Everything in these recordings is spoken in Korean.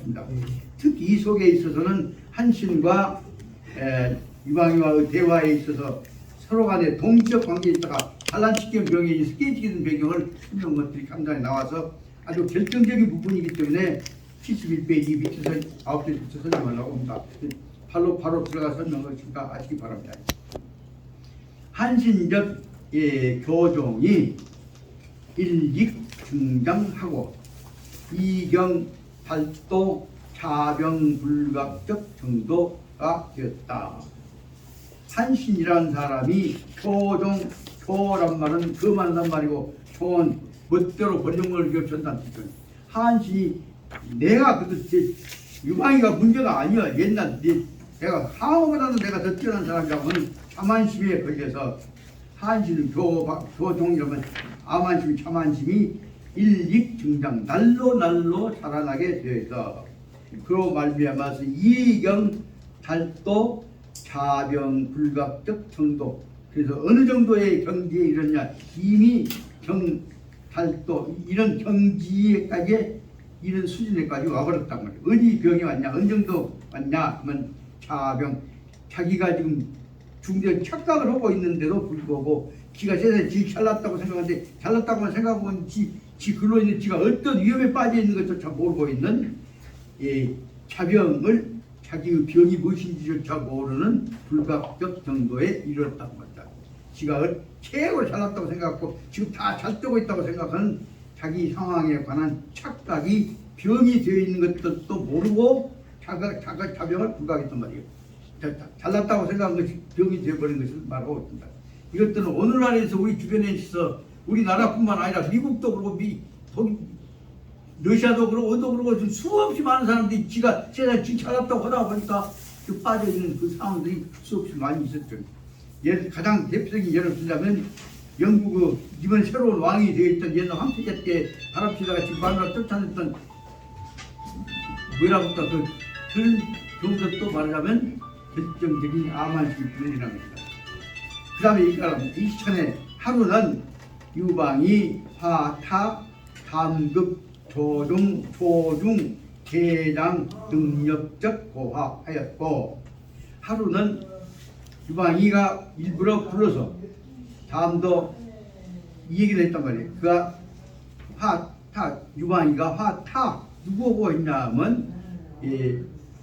있습니다. 특히 이 속에 있어서는 한신과 유방이와의 대화에 있어서 서로 간에 동적 관계에 있다가 반란시키는 병이 깨지는 배경을 설명한 것들이 간단히 나와서 아주 결정적인 부분이기 때문에 71페이지 밑에서 9개 밑에서 설명하려고 합니다. 바로 들어가 설명을 지금까 아시기 바랍니다. 한신적 교종이 일익중장하고 이경 발도 자병불각적 정도가 되었다. 한신이라는 사람이 교란 말은 그만한 말이고 교는 멋대로 권력을 겹쳤다는 뜻이에요. 한신이 내가 그때 유방이가 문제가 아니야. 옛날 내가 하오보다는 내가 더 뛰어난 사람이라고는 자만심에 걸려서 한신은 교종이라면 아만심이 자만심이 일익증장 날로 자라나게 되어서 그로 말미암아서 이경 달도 자병불각적 정도. 그래서 어느 정도의 경지에 이르냐 이미 달도 이런 경지에까지 이런 수준에까지 와버렸단 말이에요. 어디 병이 왔냐 어느 정도 왔냐 하면 자병 자기가 지금 중대 착각을 하고 있는데도 불구하고 지가 세상에 지 잘났다고 생각하는데 잘났다고만 생각하면 지 글로 있는 지가 어떤 위험에 빠져 있는 것조차 모르고 있는 자병을 자기의 병이 무엇인지조차 모르는 불각적 정도에 이르렀단 말이다. 지가 최고로 잘났다고 생각하고 지금 다 잘 되고 있다고 생각하는 자기 상황에 관한 착각이 병이 되어 있는 것도 모르고 자병을 불각했단 말이에요. 잘났다고 생각한 것이 병이 되어버린 것을 말하고 있습니다. 이것들은 오늘날에서 우리 주변에 있어 우리나라뿐만 아니라 미국도 그렇고 러시아도 그렇고 어도 그렇고 수없이 많은 사람들이 지가 세상에 지 잘났다고 하다 보니까 그 빠져있는 그 상황들이 수없이 많이 있었죠. 가장 대표적인 예를 들자면 영국 이번 새로운 왕이 되어있던 옛날 황태자 때 바람피다가 지금 마누라 쫓아냈던 뭐라고 할까 그런 경우도 말하자면 결정적인 아만심이 분열이라는 겁니다. 그 다음에 이천에 하루는 유방이 화타 담급 조중 대장 능력적 고화하였고 하루는 유방이가 일부러 불러서 다음도 이 얘기를 했단 말이에요. 그가 유방이가 화타 누구고 했냐면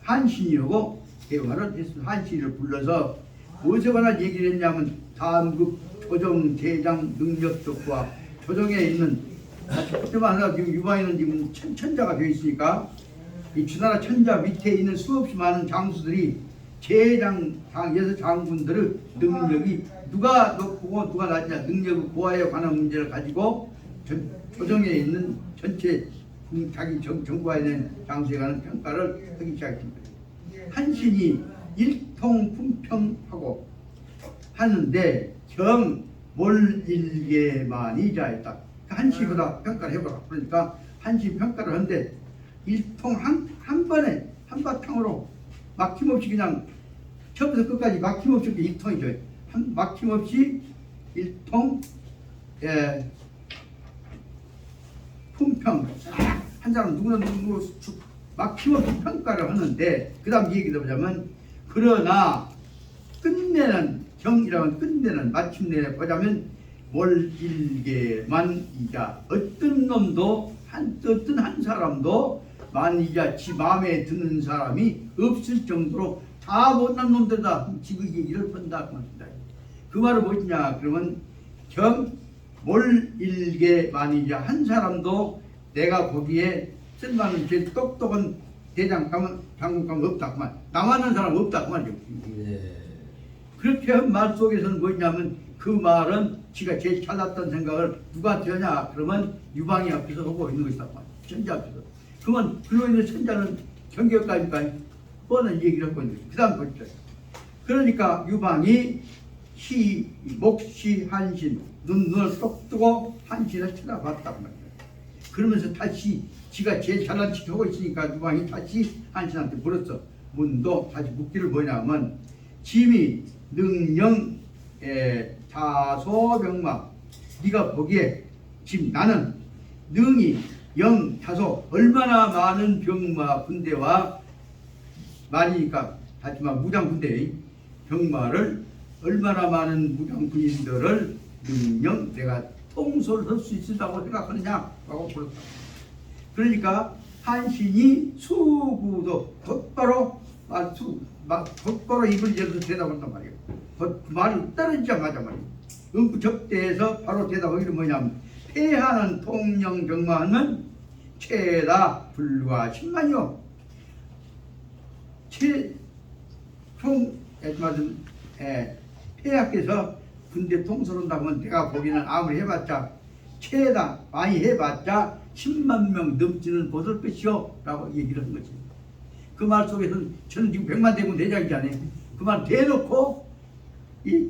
한신이라고 대화를 했습니다. 한신을 불러서 무엇에 관한 얘기를 했냐면 다음급 조정 대장 능력적과 조정에 있는 지금 유방이는 지금 천자가 되어 있으니까 이 주나라 천자 밑에 있는 수없이 많은 장수들이 여섯 장군들의 능력이 누가 높고 누가 낮냐 능력의 고하에 관한 문제를 가지고 조정에 있는 전체 자기 정부에 대한 장수에 관한 평가를 하기 시작했습니다. 한신이 일통품평하고 하는데 몰일계만이자 했다. 한시보다 평가를 해보라. 그러니까 한시 평가를 하는데 일통 한 번에 한바탕으로 막힘없이 그냥 처음부터 끝까지 막힘없이 일통이죠. 막힘없이 일통 품평 한 사람 누구 막힘없이 평가를 하는데 그 다음 얘기 들어보자면 그러나 끝내는 경이라면 끝내는 마침내 보자면 몰일계만이자 어떤 놈도 어떤 한 사람도 만이자 지 마음에 드는 사람이 없을 정도로 다 못난 놈들다 지금 얘기를 한다 그 말은 뭐냐 그러면 몰일계만이자 한 사람도 내가 보기에 쓸만한 제일 똑똑한 장군감 없다 그만 남아는 사람 없다 그만이죠. 그렇게 한 말 속에서는 뭐냐면 그 말은 지가 제일 잘났다는 생각을 누구한테 하냐 그러면 유방이 앞에서 하고 있는 것이다 천자 앞에서. 그러면 글로 있는 천자는 경계까지니까 뻔한 얘기를 하고 있는 거죠. 그 다음 보죠. 그러니까 유방이 목시 한신 눈을 똑 뜨고 한신을 쳐다봤단 말이에요. 그러면서 다시 지가 제일 잘난 척 하고 있으니까 유방이 다시 한신한테 물었어. 문도 다시 묻기를 뭐냐면 짐이 능령 자소병마 네가 보기에 지금 나는 능이 영 다소 얼마나 많은 병마 군대와 말이니까 하지만 무장 군대의 병마를 얼마나 많은 무장 군인들을 능령 내가 통솔할 수 있다고 생각하느냐라고 물었다. 그러니까 한신이 수구도 곧바로 곧바로 입을 열어서 대답한단 말이에요. 말을 떨어지자마자 말이에요. 응급접대에서 바로 대답하기를 뭐냐면 패하는 통영 병마는 최다 불과 10만이요. 총 폐하께서 군대 통솔한다면 내가 보기에는 아무리 해봤자 최다 많이 해봤자 10만 명 넘지는 못할 것이요 라고 얘기를 한 거지. 그 말 속에서는 저는 지금 100만 대군 대장이잖아요. 그 말 대놓고 이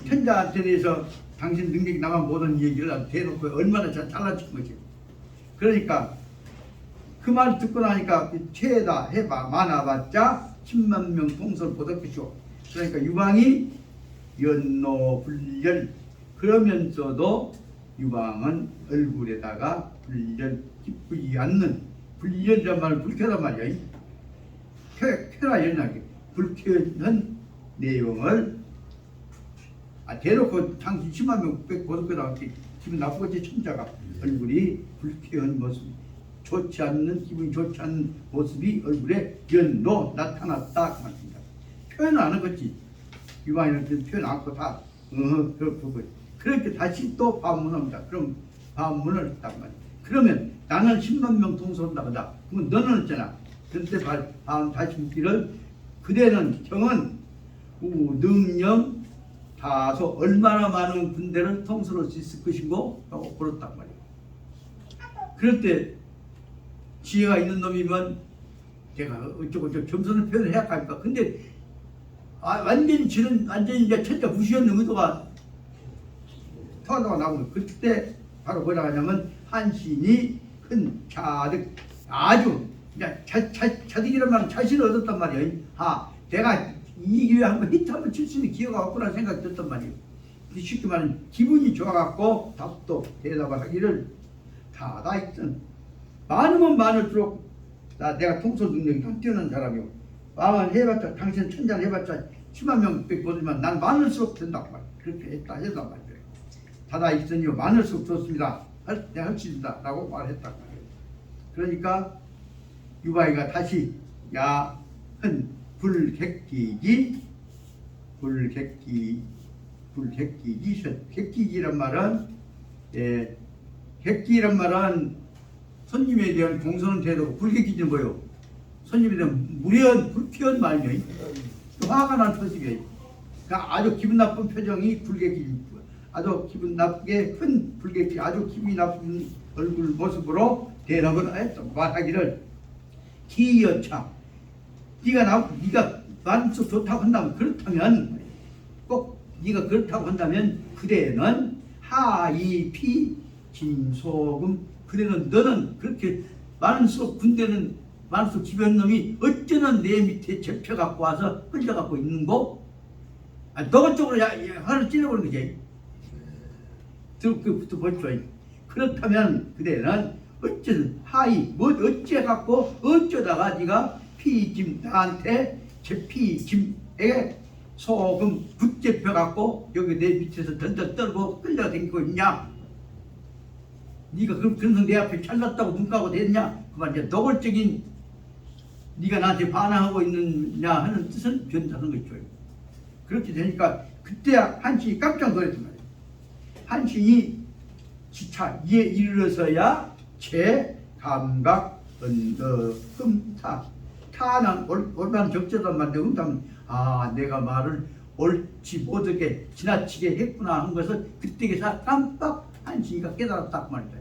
천자한테 대해서 당신 능력이 나만 못한 얘기를 대놓고 얼마나 잘라친 거지. 그러니까 그 말 듣고 나니까 최다 해봐 많아봤자 10만 명 통솔 못할 것이요. 그러니까 유방이 연노불열 그러면서도 유방은 얼굴에다가 불열 기쁘지 않는 불열이란 말은 불쾌란 말이야. 쾌라 연하게 불쾌한 내용을 대놓고 당신 10만 명 고속해다 기분 나쁘겠지. 천자가 얼굴이 불쾌한 모습 좋지 않는 기분이 좋지 않은 모습이 얼굴에 연로 나타났다 그 말입니다. 표현을 안 하겠지. 유방이는 표현 않고 다 그렇게 다시 또 반문합니다. 그럼 반문을 했단 말이야. 그러면 나는 10만 명 통솔한다고 하자. 그러면 너는 했잖아. 그때 다시 묻기를 그대는 형은 능령 다소 얼마나 많은 군대를 통솔할 수 있을 것인고 라고 물었단 말이야. 그럴 때 지혜가 있는 놈이면 제가 어쩌고 점수는 표현을 해야 할까. 근데 완전히 이제 천자 무시하는 의도가 터나가 나오는 그때 바로 뭐라 하냐면 한신이 큰 자득 아주 자득이란 말은 자신을 얻었단 말이에요. 내가 이 기회에 한번 히트 한번 칠 수 있는 기회가 없구나 생각이 들었단 말이에요. 쉽게 말하면 기분이 좋아갖고 답도 대답을 하기를 다 있던 많으면 많을수록 내가 통솔 능력이 더 뛰어난 사람이요. 마음을 해봤자 당신 천자를 해봤자 10만 명밖에 못하지만 난 많을수록 된다고 말이야. 그렇게 했단 말이에요. 다다 있으니요 많을수록 좋습니다. 내가 할 수 있다 라고 말했단 말이에요. 그러니까 유바이가 다시 야흔 불객기기 객기기란 말은 객기란 말은 손님에 대한 공손한 태도고 불객기는 뭐요? 손님에 대한 무례한 불쾌한 말이에요. 화가 난 표식이에요. 그러니까 아주 기분 나쁜 표정이 불객기, 아주 기분 나쁘게 큰 불객기, 아주 기분이 나쁜 얼굴 모습으로 대답을 했어. 말하기를 기여차 네가 만수 좋다고 한다면 그렇다면 꼭 네가 그렇다고 한다면 그대는 하이피 진소금 그대는 너는 그렇게 많은수록 군대는 많은수록 집요한 놈이 어쩌면 내 밑에 잡혀갖고 와서 흘려갖고 있는 거 너가 쪽으로 화를 찔러버리는 거지. 그부터 보십시오. 그렇다면 그대는 어쩌든 어째갖고 어쩌다가 네가 피짐 나한테 제 피짐에 소금 붙잡혀갖고 여기 내 밑에서 던져 떨고 끌려다니고 있냐? 네가 그래서 내 앞에 잘났다고 눈 까고 됐냐? 그만 이제 노골적인 네가 나한테 반항하고 있느냐 하는 뜻은 변하는 거죠. 그렇게 되니까 그때 한신이 깜짝 놀랐단 말이에요. 한신이 지차 이에 이르러서야 제 감각 흠타 타는 얼마나 적절한 말인데 흠타는 내가 말을 옳지 못하게 지나치게 했구나 한 것을 그때에서 깜빡 한신이가 깨달았다 그 말이다.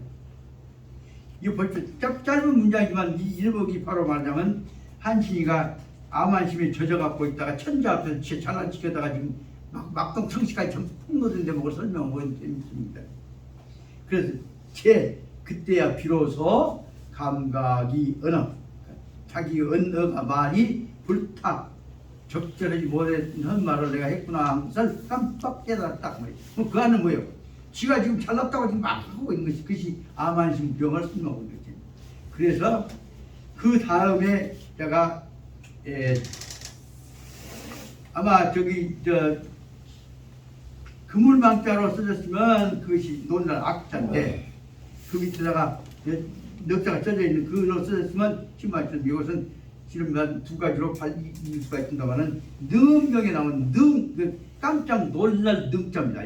이거 벌써 짧은 문장이지만 이 일복이 바로 말하자면 한신이가 암안심에 젖어갖고 있다가 천자 앞에서 장난치려다가 지금 막동청시까지 전부 폭로된 대목을 설명하고 있습니다. 그래서 그때야 비로소 감각이 자기 언어가 말이 불타 적절하지 못한 말을 내가 했구나 한 것을 깜빡 깨달았다. 그 안은 뭐예요? 지가 지금 잘났다고 지금 막 하고 있는 것이 그것이 암안심 병을 설명하고 있는 거지. 그래서 그 다음에 제가 아마 저기 그물망자로 써졌으면 그것이 논란 악자인데 그 밑에다가 넉자가 써져 있는 그로 써졌으면 지금 말씀 이것은 지금 두 가지로 이길 수가 있습니다만은 능경에 나온 그 깜짝 놀랄 능자입니다.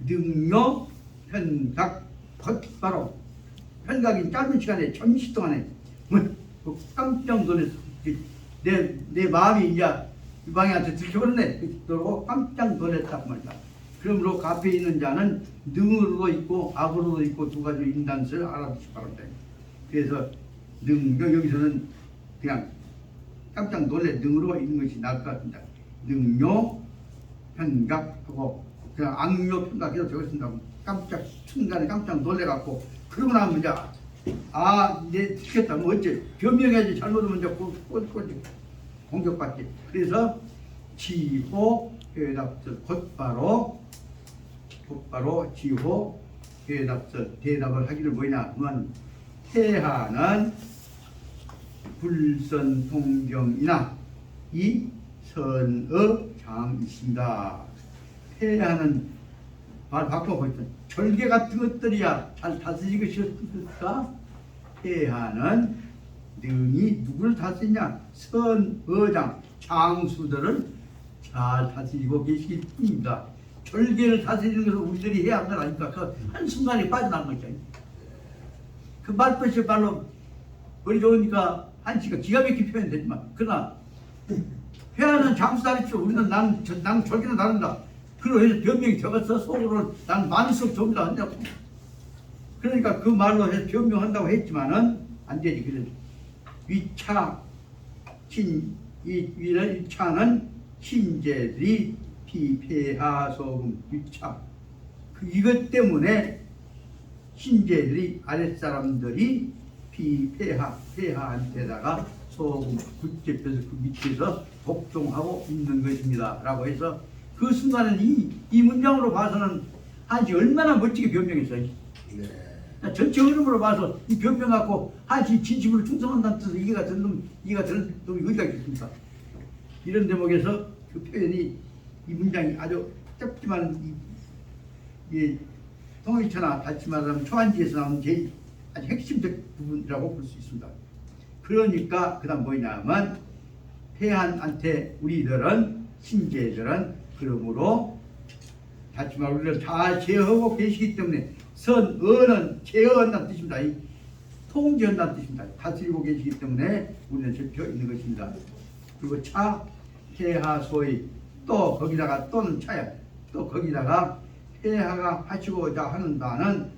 능력 현각 곧바로 현각이 짧은 시간에 잠시 동안에 깜짝 놀라서 내 마음이 이제 유방이한테 들켜버렸네. 그러고 깜짝 놀랐다고 말이다. 그러므로 그 앞에 있는 자는 능으로도 있고 악으로도 있고 두 가지 있다는 것을 알아두시기 바랍니다. 그래서 능력 여기서는 그냥 깜짝 놀래 능으로 있는 것이 나을 것 같습니다. 능력 현각하고 그냥 악력 현각해서 적었습니다. 깜짝 순간에 깜짝 놀래갖고 그러고 나면 이제 내 죽겠다 뭐 어째 변명해야지 잘못하면 이제 꼴 공격받지. 그래서 지호 회답서 곧바로 지호 회답서 대답을 하기를 뭐냐 하면 태하는 불선통경이나 이 선의 장이십니다. 태하는 말 바꿔보죠. 절개 같은 것들이야 잘 다스리는 것이었을까? 태하는 능이 누구를 다스리냐? 선의장 장수들을 잘 다스리고 계시기 뿐입니다. 절개를 다스리는 것은 우리들이 해야 하는 건 아니까 그 한순간에 빠져나간 거죠. 그 말벗이 말로 머리 좋으니까 한치가 기가 막히게 표현되지만 그러나 회하는 장수다리죠. 우리는 난 절개는 다른다. 그러고 해서 변명이 적어서 속으로는 난 만수업 접니다 한다고. 그러니까 그 말로 해서 변명한다고 했지만은 안 되지. 그래서 위차 위차는 신제들이 비폐하소금 위차 이것 때문에 신제들이 아랫사람들이 폐하한 데다가 소금 굳잡혀서 그 밑에서 복종하고 있는 것입니다 라고 해서 그 순간은 이 문장으로 봐서는 한시 얼마나 멋지게 변명했어요. 네. 전체 흐름으로 봐서 이 변명 갖고 한시 진심으로 충성한다는 뜻으로 이해가 되는 놈이 어디가 있겠습니까? 이런 대목에서 그 표현이 이 문장이 아주 짧지만 이 통일처나 다시 말하면 초한지에서 나오는 제일 아주 핵심적 부분이라고 볼 수 있습니다. 그러니까 그 다음 뭐냐면 태한한테 우리들은 신제들은 그러므로 다시 말하면 우리를 다 제어하고 계시기 때문에 선언은 제어한다는 뜻입니다. 통제한다는 뜻입니다. 다스리고 계시기 때문에 우리는 접혀 있는 것입니다. 그리고 차 태하소의 또 거기다가 또는 차야 또 거기다가 태하가 하시고자 하는 바는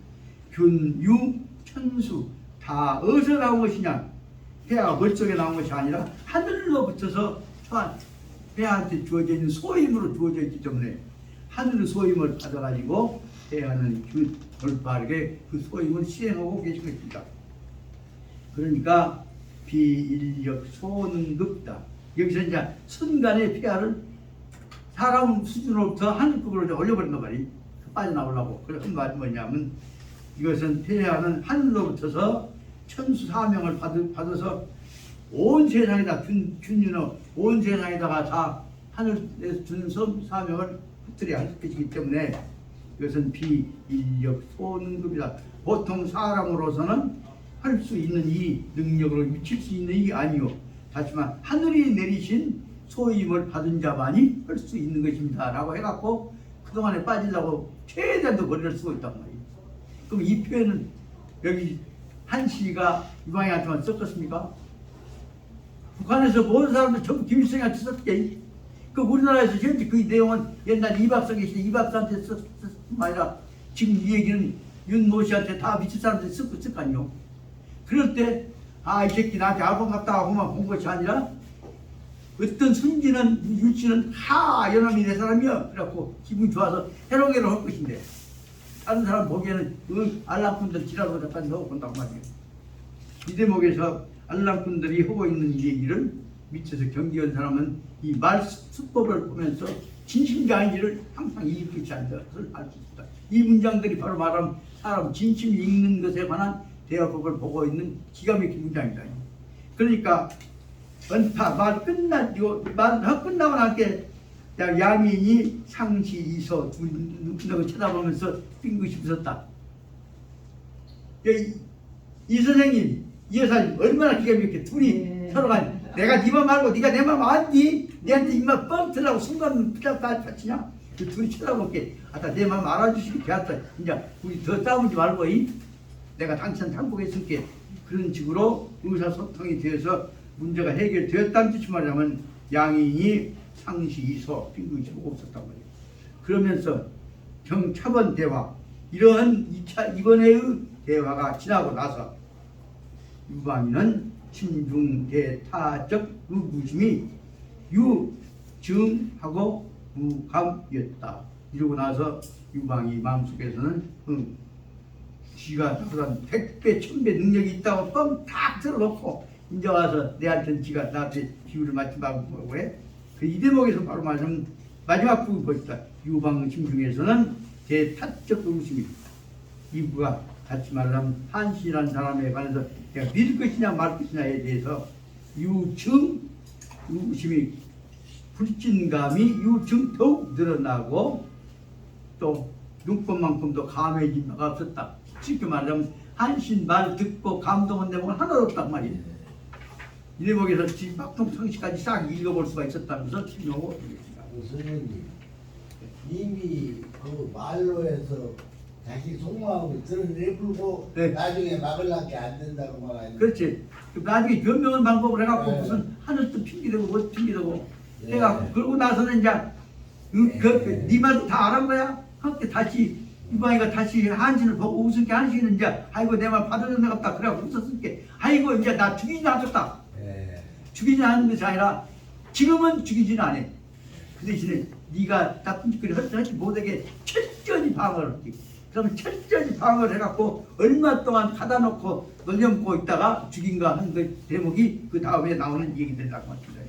균유 천수 다 어디서 나온 것이냐? 태하가 머릿속에 나온 것이 아니라 하늘로부터서 태하한테 주어져 있는 소임으로 주어져 있기 때문에 하늘의 소임을 받아가지고 태하는 올바르게 그 소임을 시행하고 계신 것입니다. 그러니까 비인력 소능급다. 여기서 이제 순간의 폐하를 사람 수준으로부터 하늘급으로 올려버린단 말이에요. 빠져나오려고. 그래서 한 말이 뭐냐면 이것은 폐하는 하늘로부터서 천수 사명을 받아서 온 세상에다 균유는 온 세상에다가 다 하늘에서 준 사명을 흩트려 할 것이기 때문에 이것은 비인력 소능급이다. 보통 사람으로서는 할 수 있는 이 능력으로 미칠 수 있는 일이 아니요. 하지만 하늘이 내리신 소임을 받은 자만이 할 수 있는 것입니다 라고 해갖고 그동안에 빠지려고 최대한도 거리를 쓰고 있단 말이에요. 그럼 이 표현은 여기 한시가 유방이한테만 썼겠습니까? 북한에서 모든 사람들 전부 김일성한테 썼게. 그 우리나라에서 현재 그 내용은 옛날 이박사 계신 이박사한테 썼을 뿐만 아니라 지금 이 얘기는 윤모 씨한테 다 미칠 사람들이 쓸 거 아니요. 그럴 때 이 새끼 나한테 알고 갔다 하고만 본 것이 아니라 어떤 순지는 율씨는 연함이 내 사람이야. 그래갖고 기분이 좋아서 해롱해롱 할 것인데 다른 사람 보기에는 알랑꾼들 지랄로 갖다 넣어 본다고 말이에요. 이 대목에서 알랑꾼들이 하고 있는 얘기를 밑에서 경계한 사람은 이 말 수법을 보면서 진심이 아닌지를 항상 이익하지 않는 것을 알 수 있다. 이 문장들이 바로 말하면 사람 진심 읽는 것에 관한 대화법을 보고 있는 기가 막힌 문장이다. 그러니까 언파 말 끝나고 나게 야민이 상시 이서 둘이 눈을 쳐다보면서 빙긋이 웃었다. 이 선생님, 이 여사님 얼마나 기가 막히게 둘이 서로가 내가 네 맘 말고 네가 내 맘 알니? 내한테 입만 뻥 틀라고 순간 붙잡히냐? 그 둘이 쳐다볼게. 아따 내 맘 알아주시기 되었다. 이제 우리 더 싸우지 말고 내가 당신 항복했을게. 그런 식으로 의사소통이 되어서 문제가 해결되었다는 뜻이 말하면 양인이 상시 이서 빙긋이 보고 없었단 말이에요. 그러면서 경차번 대화 이러한 이번에의 대화가 지나고 나서 유방인은 심중대타적 의구심이 유증하고 무감이었다. 이러고 나서 유방이 마음속에서는 지가 그런 100배 1000배 능력이 있다고 뻥탁 들어놓고 이제 와서 내한테는 지가 나한테 기울을 맞지 말고 해. 그 이 대목에서 바로 말하면 마지막 부분 보시다. 유방 심중에서는 대타적 의구심이 이부가 같이 말하면 한신이라는 사람에 관해서 내가 믿을 것이냐 말 것이냐에 대해서 유증 의구심이 불진감이 유증 더욱 늘어나고 또 눈꽃만큼도 감해진 바가 없었다. 쉽게 말하면 한신 말 듣고 감동한 대목은 하나도 없단 말이에요. 이 대목에서 막통 성시까지 싹 읽어볼 수가 있었다면서 설명하고 있습니다. 선생님, 이미 그 말로 해서 자기 속마음을 드러내불고 네. 나중에 막으려는 게 안 된다고 말하는. 그렇지. 나중에 변명한 방법을 해갖고 네. 무슨 하늘도 핑계대고 뭐 핑계대고 네. 해갖고 그러고 나서는 이제 네 말도 다 알은 거야. 그때 다시 유방이가 다시 한신을 보고 웃을게 한신은 이제 아이고 내 말 받아줬나 같다 그래갖고 웃었을게. 아이고 이제 나 죽이진 않겠다. 네. 죽이지 않는 것이 아니라 지금은 죽이지는 않아. 그 대신에 네가 나쁜 짓거리 하지 못하게 철저히 방어를 하지. 그러면 철저히 방어를 해갖고 얼마 동안 가다놓고 놀려먹고 있다가 죽인가 한 그 대목이 그 다음에 나오는 얘기들이라고 합니다.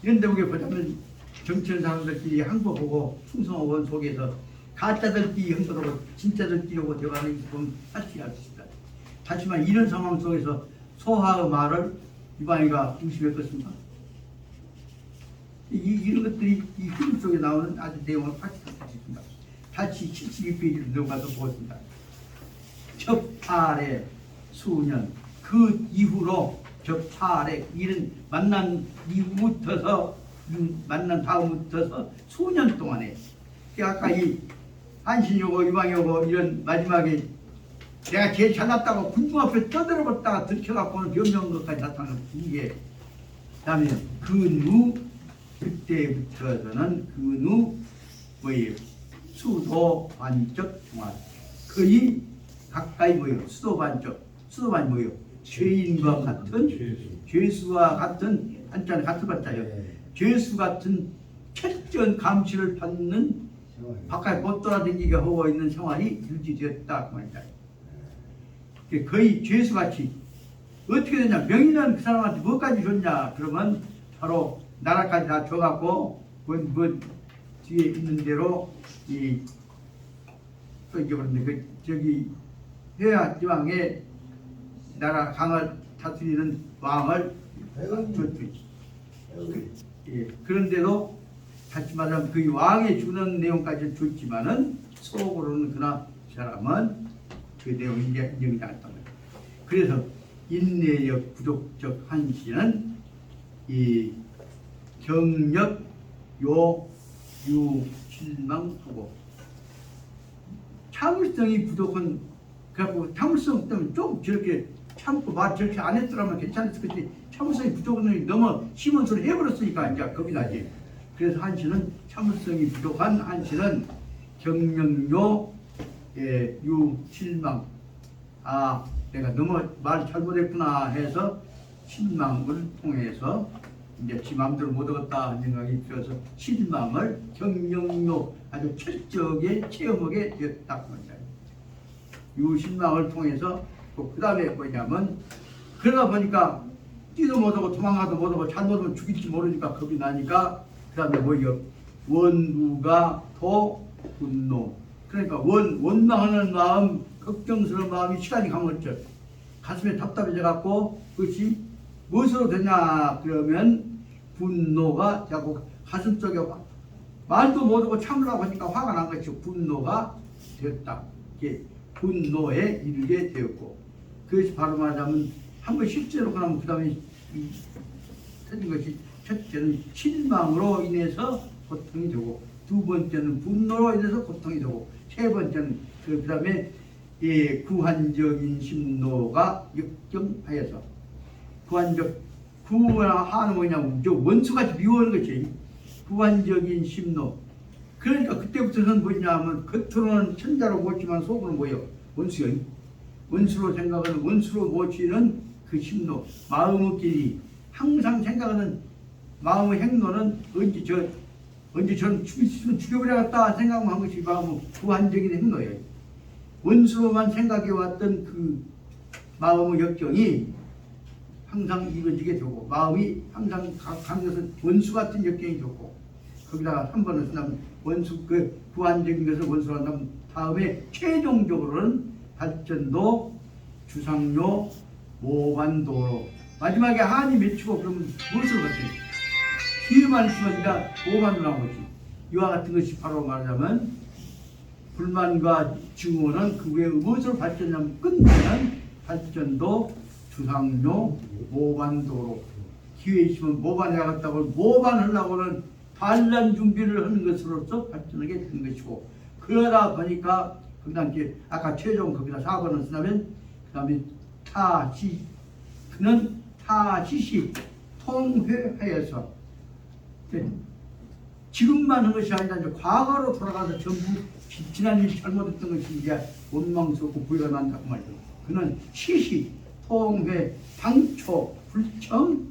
이런 대목에 보자면 정치하는 사람들끼리 항복하고 충성하고 속에서 가짜들끼리 흥분하고 진짜들끼리 오고 대화하는 좀 사실이 알 수 있다. 하지만 이런 상황 속에서 소하의 말을 유방이가 의심했겠습니다. 이런 것들이 이 film 속에 나오는 아주 내용을 파악할 수 있습니다. 다시 72페이지로 들어가서 보겠습니다. 접탈의 수년 그 이후로 접탈의 이런 만난 이후부터서 만난 다음부터서 수년 동안에 아까 이 한신이고 유방이고 이런 마지막에 내가 제일 잘났다고 군중 앞에 떠들어봤다가 들켜갖고는 변명한 것까지 나타나는 이게 그다음에 근후 그때부터서는 근후 뭐예요? 수도 반적 종합 거의 가까이 뭐예요? 수도 반적 수도반 뭐예요? 죄인과 같은 죄수와 같은 한자는 같은 반자예요. 네. 죄수 같은 철저한 감시를 받는 바깥에 못 돌아다니게 하고 있는 생활이 유지되었다 그 말이다. 거의 죄수같이 어떻게 되냐? 명의는 그 사람한테 뭐까지 줬냐? 그러면 바로 나라까지 다 줘갖고 뭐 뒤에 있는 대로 또 잊어버렸네. 그 저기 해야 지방에 나라 강을 다스리는 왕을 줬지. 예, 그런데도 다시 말하면 그 왕의 주는 내용까지 줬지만은 속으로는 그나 그 사람은 그 내용이 이제 인정이 안 했단 말이에요. 그래서 인내력 부족적 한시는 이 경력 실망하고 참을성이 부족한 그래갖고 참을성 때문에 좀 저렇게 참고 말 저렇게 안 했더라면 괜찮았을 건데 참을성이 부족한 놈이 너무 심한 소리 해버렸으니까 이제 겁이 나지. 그래서 한시는 참을성이 부족한 한시는 경력요 실망 내가 너무 말 잘못했구나 해서 실망을 통해서 이제 지 마음대로 못 얻었다 하는 생각이 들어서 실망을 경영로 아주 철저하게 체험하게 되었다 합니다. 이 실망을 통해서 그 다음에 뭐냐면 그러다 보니까 뛰도 못하고 도망가도 못하고 잘못하면 죽일지 모르니까 겁이 나니까 그 다음에 뭐예요? 원부가 더 분노. 그러니까 원망하는 마음, 걱정스러운 마음이 시간이 가면 어쩌 가슴에 답답해져 갖고 그것이 무엇으로 되냐 그러면 분노가 자꾸 가슴 속에 말도 못하고 참으라고 하니까 화가 난 것이 분노가 되었다. 이게 분노에 이르게 되었고 그것이 바로 말하자면 한번 실제로 그러면 그 다음에 터진 것이 첫째는 실망으로 인해서 고통이 되고 두 번째는 분노로 인해서 고통이 되고 세 번째는 그 다음에 구한적인 심노가 역경하여서 구하는 뭐냐면 저 원수같이 미워하는 것이 구한적인 심노. 그러니까 그때부터는 뭐냐면 겉으로는 천자로 모지만 속으로는 뭐예요? 원수요. 원수로 생각하는 원수로 모치는 그 심노. 마음의 길이 항상 생각하는 마음의 행로는 언제 저는 죽여버려야겠다 생각만 한 것이 마음의 구한적인 행로예요. 원수로만 생각해왔던 그 마음의 역경이 항상 이루어지게 되고 마음이 항상 가면서 원수 같은 역경이 좋고 거기다가 한 번은 쓰면 원수 그 구한적인 것을 원수로 한다면 다음에 최종적으로는 발전도 주상료 모반도로 마지막에 한이 맺히고 그러면 무엇을 받지? 기회만 있으면 모반도 나온 거지. 이와 같은 것이 바로 말하자면 불만과 증오는 그 외에 무엇으로 발전하면 끝나는 발전도 주상료 모반도로 기회 있으면 모반해야겠다고 모반하려고는 반란 준비를 하는 것으로서 발전하게 된 것이고 그러다 보니까 그다음 이제 아까 최종 거기다 4번을 쓰면 그다음에 그는 타시시 통회하여서 지금만 한 것이 아니라 이제 과거로 돌아가서 전부 지난 일 잘못했던 것이 이제 원망스럽고 부여가 난다고 말이죠. 그는 시시 통회 당초 불청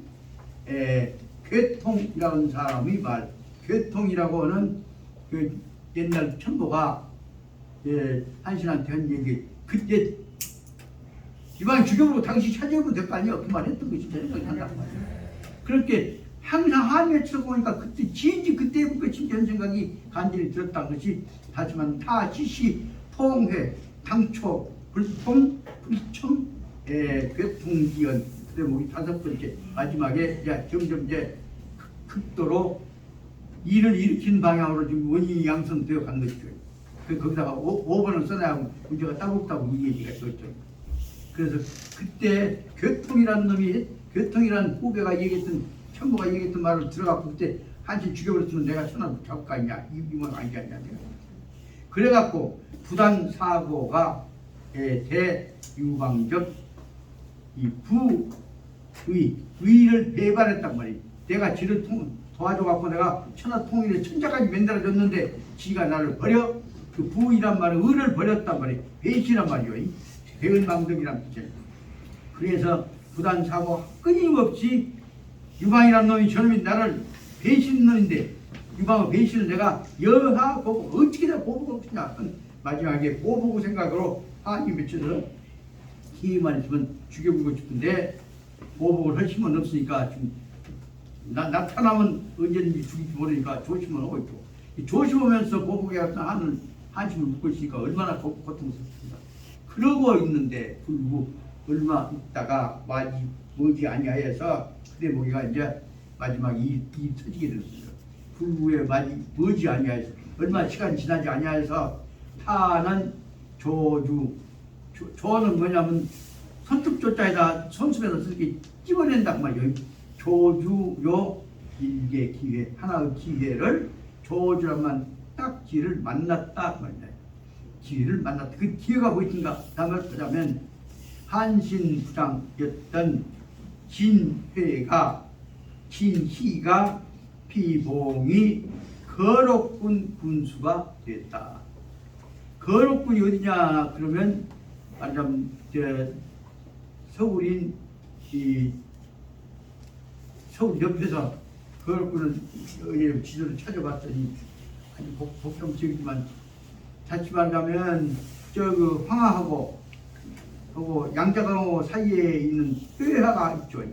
괴통이라는 사람의 말. 괴통이라고 하는 그 옛날 천도가 한신한테 한 얘기. 그때 이방 죽여보고 당시 찾아오면 될 거 아니야. 그 말 했던 것이 생각이 난다고 말이야. 그렇게 항상 한의에 쳐보니까 그때 지인지 그때부터 진짜 생각이 간절히 들었다는 것이 하지만 타시시 통회 당초 불통 불청 괴통기연 그다음에 우리 다섯 번째 마지막에 이제 점점 이제 극도로 일을 일으킨 방향으로 지금 원인이 양성되어 간 것이죠. 거기다가 5번을 써놔야 문제가 따곡따곡 이 얘기가 있었죠. 그래서 그때 교통이라는 놈이 교통이라는 후배가 얘기했던 천부가 얘기했던 말을 들어갖고 그때 한신 죽여버렸으면 내가 천하를 잡을 거 아니냐 이건 아니지 않냐. 그래갖고 부당 사고가 대유방적 이 위를 배반했단 말이에요. 내가 지를 도와줘갖고 내가 천하 통일에 천자까지 만들어줬는데 지가 나를 버려 그 부이란 말은 의를 버렸단 말이에요. 배신란 말이에요. 배은망덕이란 뜻이에요. 그래서 부단 사고 끊임없이 유방이란 놈이 저놈이 나를 배신 놈인데 유방의 배신을 내가 여하 보복 어떻게 내가 보복을 없으냐 마지막에 보복 생각으로 한이 맺혀서 기회만 있으면 죽여보고 싶은데 보복을 할 힘은 없으니까 지금 나타나면 언제든지 죽일지 모르니까 조심을 하고 있고 조심하면서 보복에 같은 한심을 묻고 있으니까 얼마나 고통스럽습니다. 그러고 있는데 불구 얼마 있다가 머지 아니하여서 그대 모기가 이제 마지막 이 터지게 됐습니다. 불구에 머지 아니하여서 얼마 시간이 지나지 아니하여서 타는 조는 뭐냐면 선특조자에다 손수에다 이렇게 집어낸단 말이에요. 조주요 일개 기회 하나의 기회를 조주란만 딱 기회를 만났다 말이야. 기회를 만났다. 그 기회가 무엇인가? 답을 보자면 한신부장이었던 진희가 피봉이 거록군 군수가 됐다. 거록군이 어디냐? 그러면 말하자면 서울인 서울 옆에서 거록군을 지도를 찾아봤더니 아주 복잡 지역이지만 자칫 말하면 그 황하하고 양자강호 사이에 있는 회하가 있죠.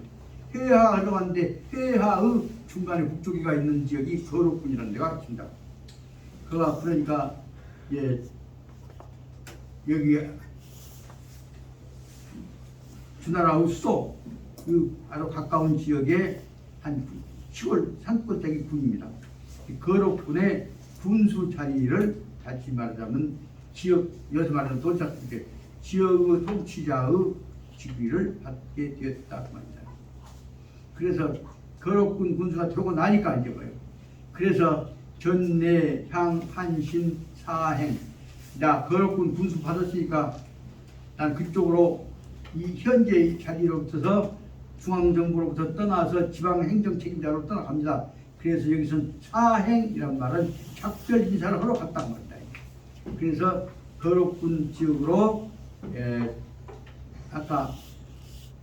회하가 흘러가는데 회하의 중간에 북쪽이가 있는 지역이 거록군이라는 데가 있습니다. 그러니까 여기 주나라의 수도 그 아주 가까운 지역에 한 시골 산골짜기 군입니다. 거록군의 군수 자리를 다시 말하자면 지역 여기서 말하는 도착국의 지역의 통치자의 직위를 받게 되었다 그 말입니다. 그래서 거록군 군수가 되고 나니까 이제 뭐예요? 그래서 전내 향 한신 사행 나 거록군 군수 받았으니까 난 그쪽으로 이 현재의 자리로부터 중앙정부로부터 떠나서 지방행정 책임자로 떠나갑니다. 그래서 여기서는 사행이란 말은 작별 인사를 하러 갔단 말이다. 그래서 거록군 지역으로 아까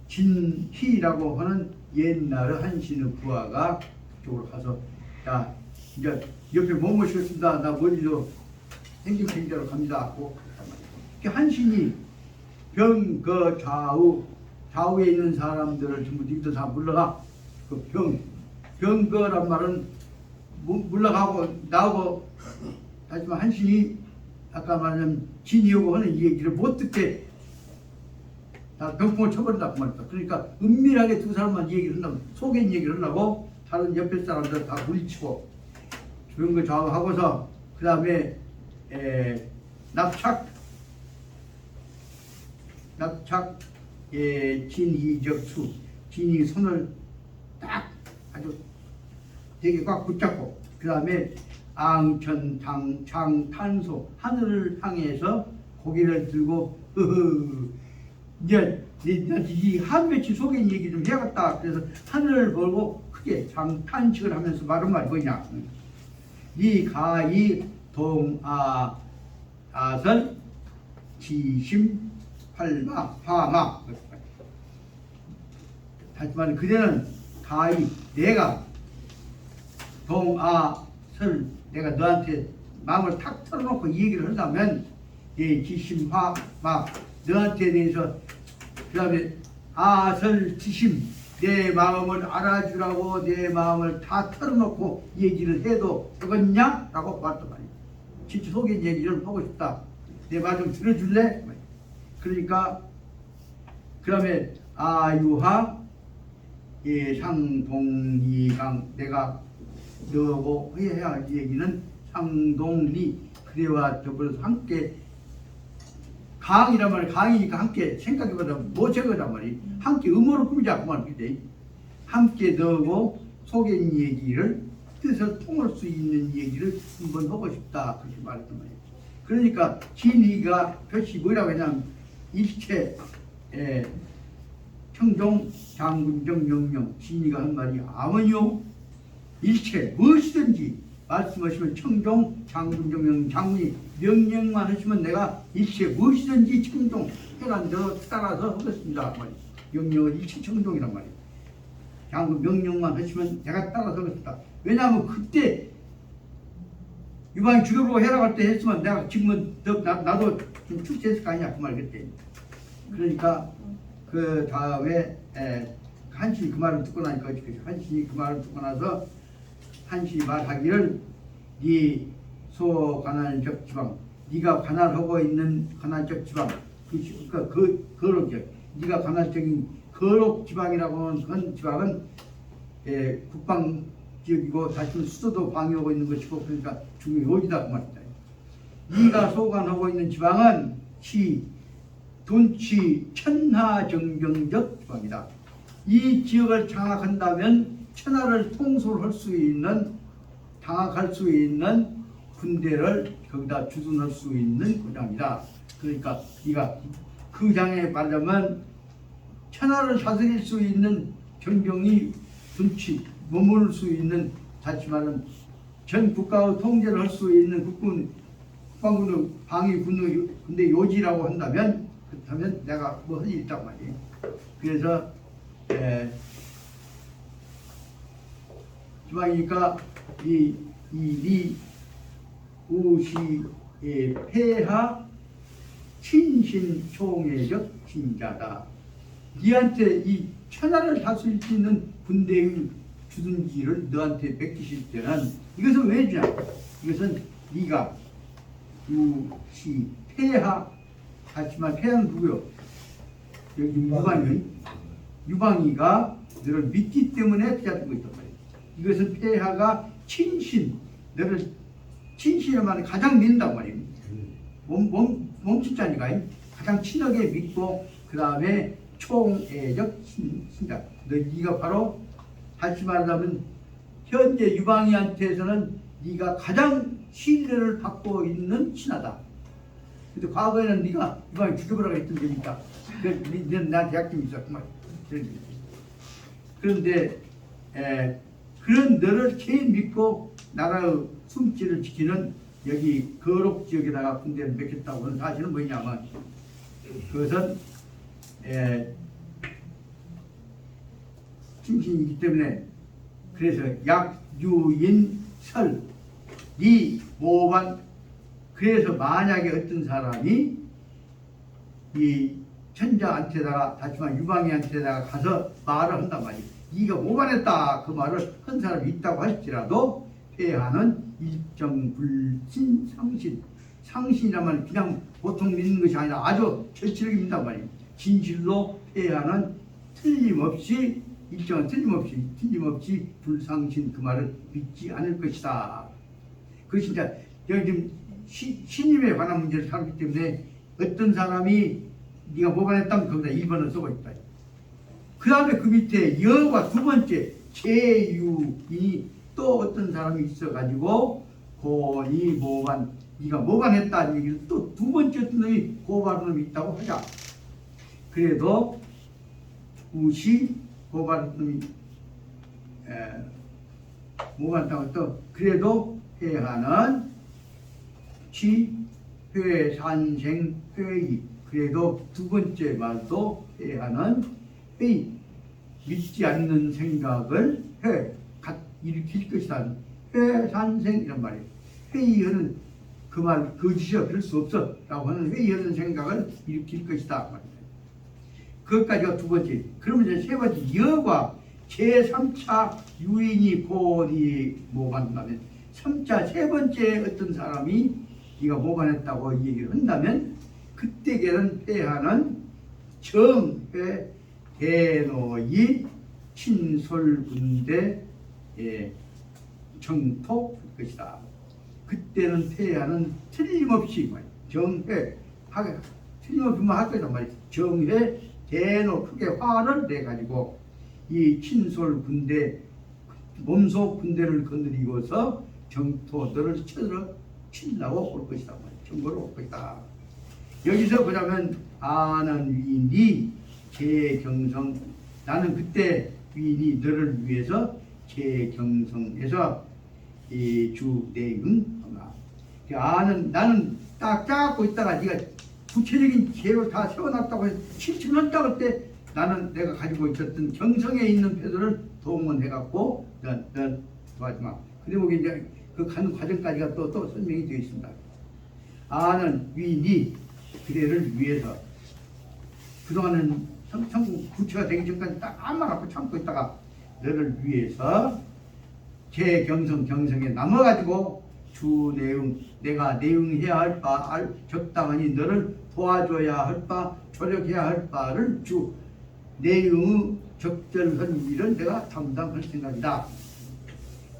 진희라고 하는 옛날의 한신의 부하가 그쪽으로 가서 야 이제 옆에 뭐 모시겠습니다. 나 멀리서 행정책임자로 갑니다. 하고 한신이 병거 좌우에 있는 사람들을 전부 니들 다 물러가. 그 병거란 말은 물러가고 나오고 하지만 한신이 아까 말한 진이오고 하는 이 얘기를 못 듣게 다 병풍을 쳐버린다 그 말이다. 그러니까 은밀하게 두 사람만 얘기를 한다면 속인 얘기를 하려고 다른 옆에 사람들 다 물리치고 병거 좌우하고서 그 다음에 납작 진희적수 진이 손을 딱 아주 되게 꽉 붙잡고 그 다음에 앙천장탄소 하늘을 향해서 고개를 들고 이제 이 한매치 속인 얘기 좀 해야겠다. 그래서 하늘을 보고 크게 장탄식을 하면서 말한 말이 뭐냐? 이 가이 동아아선 지심 팔마 화마. 하지만 그대는 가히 내가 동아설 내가 너한테 마음을 탁 털어놓고 이 얘기를 한다면 지심 화마 너한테 대해서 그 다음에 아설 지심 내 마음을 알아주라고 내 마음을 다 털어놓고 얘기를 해도 되겠냐? 라고 말했단 말이야. 진짜 속인 얘기를 하고 싶다. 내 말 좀 들어줄래? 그러니까 그 다음에 아유하 상동리강 내가 너하고 해야 할 얘기는 상동리 그대와 더불어서 함께 강이란 말이 강이니까 함께 생각해보자 뭐 저거란 말이 함께 음모를 꾸미자 그 말인데 함께 너하고 속인 얘기를 뜻을 통할 수 있는 얘기를 한번 하고 싶다 그렇게 말했단 말이에요. 그러니까 진희가 표시 뭐라고 했냐면 일체 청종 장군정 명령 진희가 한 말이 아무니요 일체 무엇이든지 말씀하시면 청종 장군정 명령 장군이 명령만 하시면 내가 일체 무엇이든지 청종 해간 너 따라서 하겠습니다 말이에요. 명령은 일체 청종이란 말이에요. 장군 명령만 하시면 내가 따라서 하겠습니다. 왜냐하면 그때 유방이 죽여보고 해라 할 때 했으면 내가 지금은 나도 좀 출세했을 거 아니야 그 말 그때. 그러니까 그 다음에 한신이 그 말을 듣고 나니까 한신이 그 말을 듣고 나서 한신이 말하기를 네 소관할적 지방 네가 관할하고 있는 관할적 지방 그러니까 거록 네가 관할적인 거록 지방이라고 하는 그 지방은 국방 지역이고 다시 수도도 방해하고 있는 것이고 그러니까 중요요지다 그 말이다. 네가 소관하고 있는 지방은 돈치 천하정경적 지방이다. 이 지역을 장악한다면 천하를 통솔할 수 있는 장악할 수 있는 군대를 거기다 주둔할 수 있는 고장이다. 그러니까 네가 그 장에 말하자면 천하를 다스릴 수 있는 정경이 돈치 머무를 수 있는 다시 말하면 전 국가의 통제를 할 수 있는 국방군의 방위군의 군대 요지라고 한다면 그렇다면 내가 뭐 할 일 있단 말이에요. 그래서 지방이니까 이 우시의 폐하 친신총회적 진자다. 니한테 이 천하를 다스릴 수 있는 군대의 주둔기를 너한테 맡기실 때는 이것은 왜 주냐? 이것은 네가 우시 폐하 하지만 폐하는 누구요? 여기 유방이가 너를 믿기 때문에 피하고 있단 말이야. 이것은 폐하가 친신, 너를 친신이라면 가장 믿는단 말이야. 몸짓자니까 가장 친하게 믿고 그 다음에 총애적 신자. 네가 바로 다시 말하자면 현재 유방이한테서는 네가 가장 신뢰를 받고 있는 신하다. 근데 과거에는 네가 유방이 죽여버려가 했던 적이 있다. 너는 나한테 약점이 있었구만. 그런데 그런 너를 제일 믿고 나라의 숨지를 지키는 여기 거록 지역에다가 군대를 맺겠다고 하는 사실은 뭐냐면 그것은 중심이기 때문에 그래서 약유인설 이 모반 그래서 만약에 어떤 사람이 이 천자한테다가 다시만 유방이한테다가 가서 말을 한단 말이에요. 네가 모반했다 그 말을 한 사람이 있다고 할지라도 폐하는 일정 불신 상신 상신이라면 그냥 보통 믿는 것이 아니라 아주 절실하게 믿는단 말이에요. 진실로 폐하는 틀림없이 일정은 틀림없이 불상신 그 말을 믿지 않을 것이다. 그것이 이제 여기 지금 신임에 관한 문제를 살기 때문에 어떤 사람이 네가 모반했다면 거기다 1번을 쓰고 있다. 그 다음에 그 밑에 여가 두 번째 제유인이 또 어떤 사람이 있어가지고 고니 모반 네가 모반했다는 얘기를 또 두 번째 어떤 놈이 고발하는 놈이 있다고 하자. 그래도 우시 고발하는 놈이 모반했다고 또 그래도 회하는 회산생 회의 그래도 두 번째 말도 회하는 회의 믿지 않는 생각을 일으킬 것이다. 회산생 이란 말이에요. 회의하는 그 말 거짓이야 그럴 수 없어 라고 하는 회의하는 생각을 일으킬 것이다 말입니다. 그것까지가 두 번째. 그러면 이제 세 번째 여과 제3차 유인이 고니 모반다면 3차 세 번째 어떤 사람이 네가 모반했다고 얘기를 한다면 그때에는 폐하는 정회 대노이 친솔군대 정토 것이다. 그때는 폐하는 틀림없이 정회 틀림없이 할 거란 말이야. 정회 대노 크게 화를 내 가지고 이 친솔군대 몸속 군대를 건드리고서 정토들을 치려고 올 것이다. 정보로 올 것이다. 여기서 보자면 아는 위인이 제경성 나는 그때 위인이 너를 위해서 제경성에서 이 주대응 아는 나는 딱 짜고 있다가 네가 구체적인 계획을 다 세워놨다고 해서 실천했다고 할 때 나는 내가 가지고 있었던 경성에 있는 패들을 동원해갖고 넌 도와지 마. 그리고 이제 그 가는 과정까지가 또 설명이 되어 있습니다. 아는 위인이 그대를 위해서 그동안은 성국 구체가 되기 전까지 딱 아무 말 없고 참고 있다가 너를 위해서 경성에 남아가지고 주 내응 내가 내응해야 할 바 적당하니 너를 도와줘야 할 바 조력해야 할 바를 주 내응의 적절한 일을 내가 담당할 생각이다.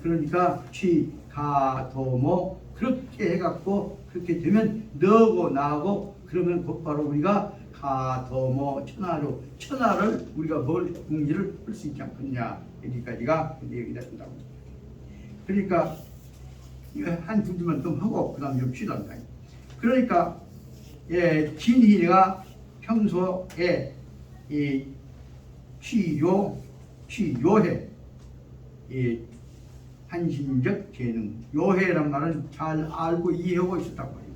그러니까 취가도모 그렇게 해갖고 그렇게 되면 너고 나고 그러면 곧바로 우리가 가도모 천하를 우리가 뭘 공지를 할 수 있지 않겠냐. 여기까지가 얘기가 된다고. 그러니까 한 두 줄만 좀 하고 그 다음 좀 쉬란다. 그러니까 진희가 평소에 이 취요해 한신적 재능 요해란 말은 잘 알고 이해하고 있었단 말이에요.